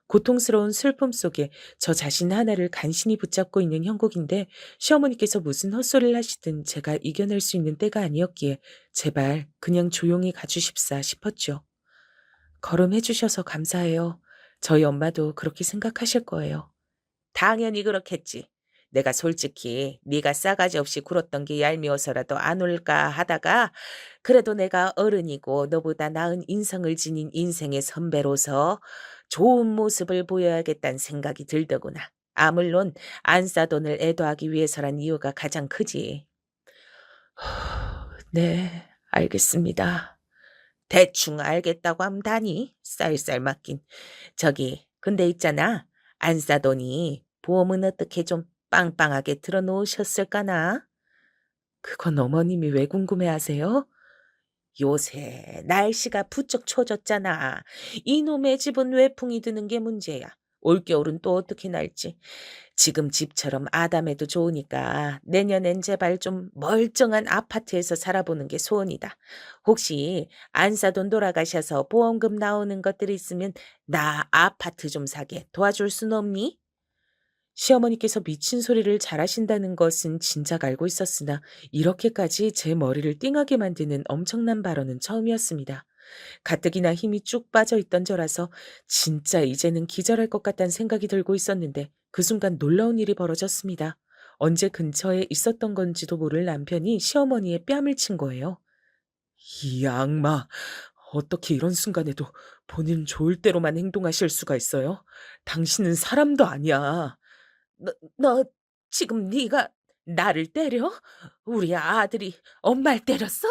고통스러운 슬픔 속에 저 자신 하나를 간신히 붙잡고 있는 형국인데 시어머니께서 무슨 헛소리를 하시든 제가 이겨낼 수 있는 때가 아니었기에 제발 그냥 조용히 가주십사 싶었죠. 걸음해 주셔서 감사해요. 저희 엄마도 그렇게 생각하실 거예요. 당연히 그렇겠지. 내가 솔직히 네가 싸가지 없이 굴었던 게 얄미워서라도 안 올까 하다가 그래도 내가 어른이고 너보다 나은 인성을 지닌 인생의 선배로서 좋은 모습을 보여야겠다는 생각이 들더구나. 아, 물론 안 싸돈을 애도하기 위해서란 이유가 가장 크지. 네, 알겠습니다. 대충 알겠다고 하면 다니. 쌀쌀 맞긴. 저기 근데 있잖아. 안 싸더니 보험은 어떻게 좀 빵빵하게 들어놓으셨을까나? 그건 어머님이 왜 궁금해하세요? 요새 날씨가 부쩍 추워졌잖아. 이놈의 집은 외풍이 드는 게 문제야. 올겨울은 또 어떻게 날지. 지금 집처럼 아담해도 좋으니까 내년엔 제발 좀 멀쩡한 아파트에서 살아보는 게 소원이다. 혹시 안사돈 돌아가셔서 보험금 나오는 것들이 있으면 나 아파트 좀 사게 도와줄 순 없니? 시어머니께서 미친 소리를 잘하신다는 것은 진작 알고 있었으나 이렇게까지 제 머리를 띵하게 만드는 엄청난 발언은 처음이었습니다. 가뜩이나 힘이 쭉 빠져 있던 저라서 진짜 이제는 기절할 것 같다는 생각이 들고 있었는데 그 순간 놀라운 일이 벌어졌습니다. 언제 근처에 있었던 건지도 모를 남편이 시어머니의 뺨을 친 거예요. 이 악마, 어떻게 이런 순간에도 본인 좋을 대로만 행동하실 수가 있어요? 당신은 사람도 아니야. 너 지금 네가 나를 때려? 우리 아들이 엄마를 때렸어?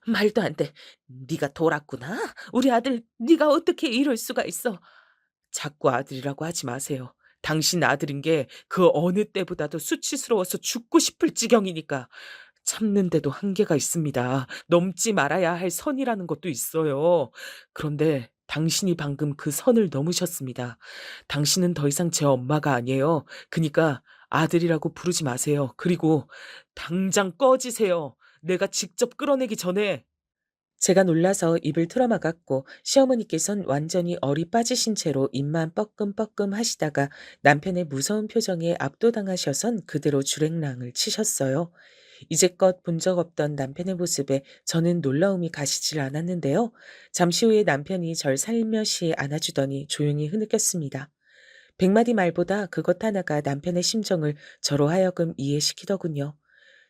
말도 안 돼. 네가 돌았구나. 우리 아들 네가 어떻게 이럴 수가 있어? 자꾸 아들이라고 하지 마세요. 당신 아들인 게 그 어느 때보다도 수치스러워서 죽고 싶을 지경이니까. 참는데도 한계가 있습니다. 넘지 말아야 할 선이라는 것도 있어요. 그런데 당신이 방금 그 선을 넘으셨습니다. 당신은 더 이상 제 엄마가 아니에요. 그니까 아들이라고 부르지 마세요. 그리고 당장 꺼지세요. 내가 직접 끌어내기 전에. 제가 놀라서 입을 틀어막았고 시어머니께선 완전히 얼이 빠지신 채로 입만 뻐끔뻐끔 하시다가 남편의 무서운 표정에 압도당하셔선 그대로 주랭랑을 치셨어요. 이제껏 본 적 없던 남편의 모습에 저는 놀라움이 가시질 않았는데요. 잠시 후에 남편이 절 살며시 안아주더니 조용히 흐느꼈습니다. 백마디 말보다 그것 하나가 남편의 심정을 저로 하여금 이해시키더군요.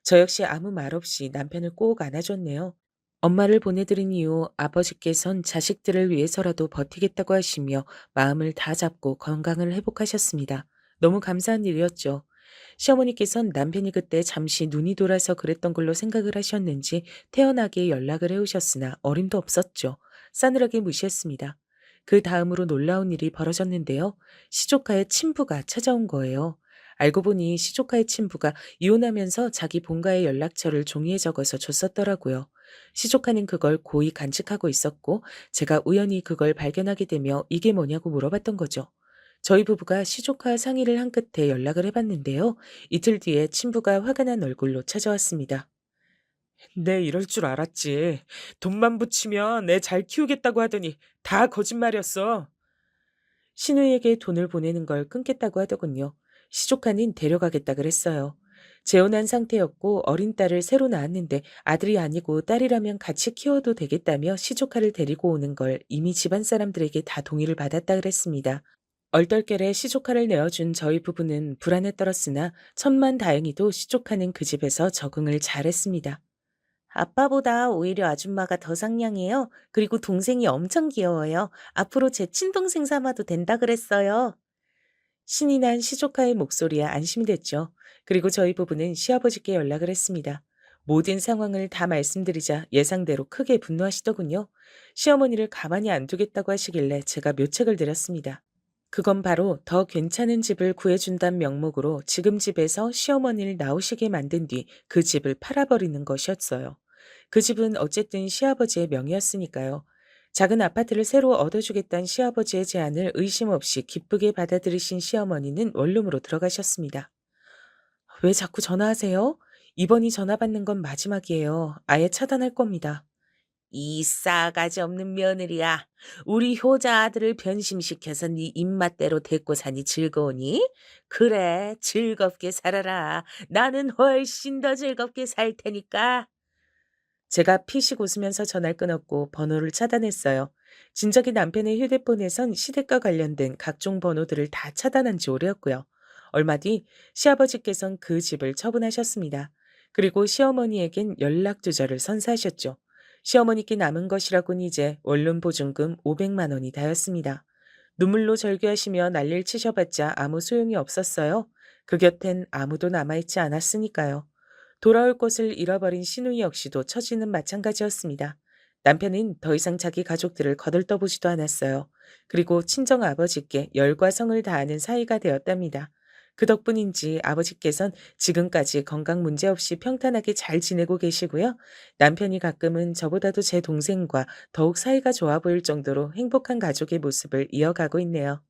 저 역시 아무 말 없이 남편을 꼭 안아줬네요. 엄마를 보내드린 이후 아버지께선 자식들을 위해서라도 버티겠다고 하시며 마음을 다 잡고 건강을 회복하셨습니다. 너무 감사한 일이었죠. 시어머니께선 남편이 그때 잠시 눈이 돌아서 그랬던 걸로 생각을 하셨는지 태연하게 연락을 해오셨으나 어림도 없었죠. 싸늘하게 무시했습니다. 그 다음으로 놀라운 일이 벌어졌는데요. 시조카의 친부가 찾아온 거예요. 알고 보니 시조카의 친부가 이혼하면서 자기 본가의 연락처를 종이에 적어서 줬었더라고요. 시조카는 그걸 고이 간직하고 있었고 제가 우연히 그걸 발견하게 되며 이게 뭐냐고 물어봤던 거죠. 저희 부부가 시조카 상의를 한 끝에 연락을 해봤는데요. 이틀 뒤에 친부가 화가 난 얼굴로 찾아왔습니다. 내 이럴 줄 알았지. 돈만 붙이면 애 잘 키우겠다고 하더니 다 거짓말이었어. 신우에게 돈을 보내는 걸 끊겠다고 하더군요. 시조카는 데려가겠다 그랬어요. 재혼한 상태였고 어린 딸을 새로 낳았는데 아들이 아니고 딸이라면 같이 키워도 되겠다며 시조카를 데리고 오는 걸 이미 집안 사람들에게 다 동의를 받았다 그랬습니다. 얼떨결에 시조카를 내어준 저희 부부는 불안에 떨었으나 천만다행히도 시조카는 그 집에서 적응을 잘했습니다. 아빠보다 오히려 아줌마가 더 상냥해요. 그리고 동생이 엄청 귀여워요. 앞으로 제 친동생 삼아도 된다 그랬어요. 신이 난 시조카의 목소리에 안심이 됐죠. 그리고 저희 부부는 시아버지께 연락을 했습니다. 모든 상황을 다 말씀드리자 예상대로 크게 분노하시더군요. 시어머니를 가만히 안 두겠다고 하시길래 제가 묘책을 드렸습니다. 그건 바로 더 괜찮은 집을 구해준다는 명목으로 지금 집에서 시어머니를 나오시게 만든 뒤 그 집을 팔아버리는 것이었어요. 그 집은 어쨌든 시아버지의 명의였으니까요. 작은 아파트를 새로 얻어주겠다는 시아버지의 제안을 의심 없이 기쁘게 받아들이신 시어머니는 원룸으로 들어가셨습니다. 왜 자꾸 전화하세요? 이번이 전화 받는 건 마지막이에요. 아예 차단할 겁니다. 이 싸가지 없는 며느리야. 우리 효자 아들을 변심시켜서 네 입맛대로 데리고 사니 즐거우니? 그래, 즐겁게 살아라. 나는 훨씬 더 즐겁게 살 테니까. 제가 피식 웃으면서 전화를 끊었고 번호를 차단했어요. 진작에 남편의 휴대폰에선 시댁과 관련된 각종 번호들을 다 차단한 지 오래였고요. 얼마 뒤 시아버지께선 그 집을 처분하셨습니다. 그리고 시어머니에겐 연락 두절을 선사하셨죠. 시어머니께 남은 것이라곤 이제 원룸 보증금 500만 원이 다였습니다. 눈물로 절규하시며 난리를 치셔봤자 아무 소용이 없었어요. 그 곁엔 아무도 남아있지 않았으니까요. 돌아올 곳을 잃어버린 신우이 역시도 처지는 마찬가지였습니다. 남편은 더 이상 자기 가족들을 거들떠보지도 않았어요. 그리고 친정 아버지께 열과 성을 다하는 사이가 되었답니다. 그 덕분인지 아버지께선 지금까지 건강 문제 없이 평탄하게 잘 지내고 계시고요. 남편이 가끔은 저보다도 제 동생과 더욱 사이가 좋아 보일 정도로 행복한 가족의 모습을 이어가고 있네요.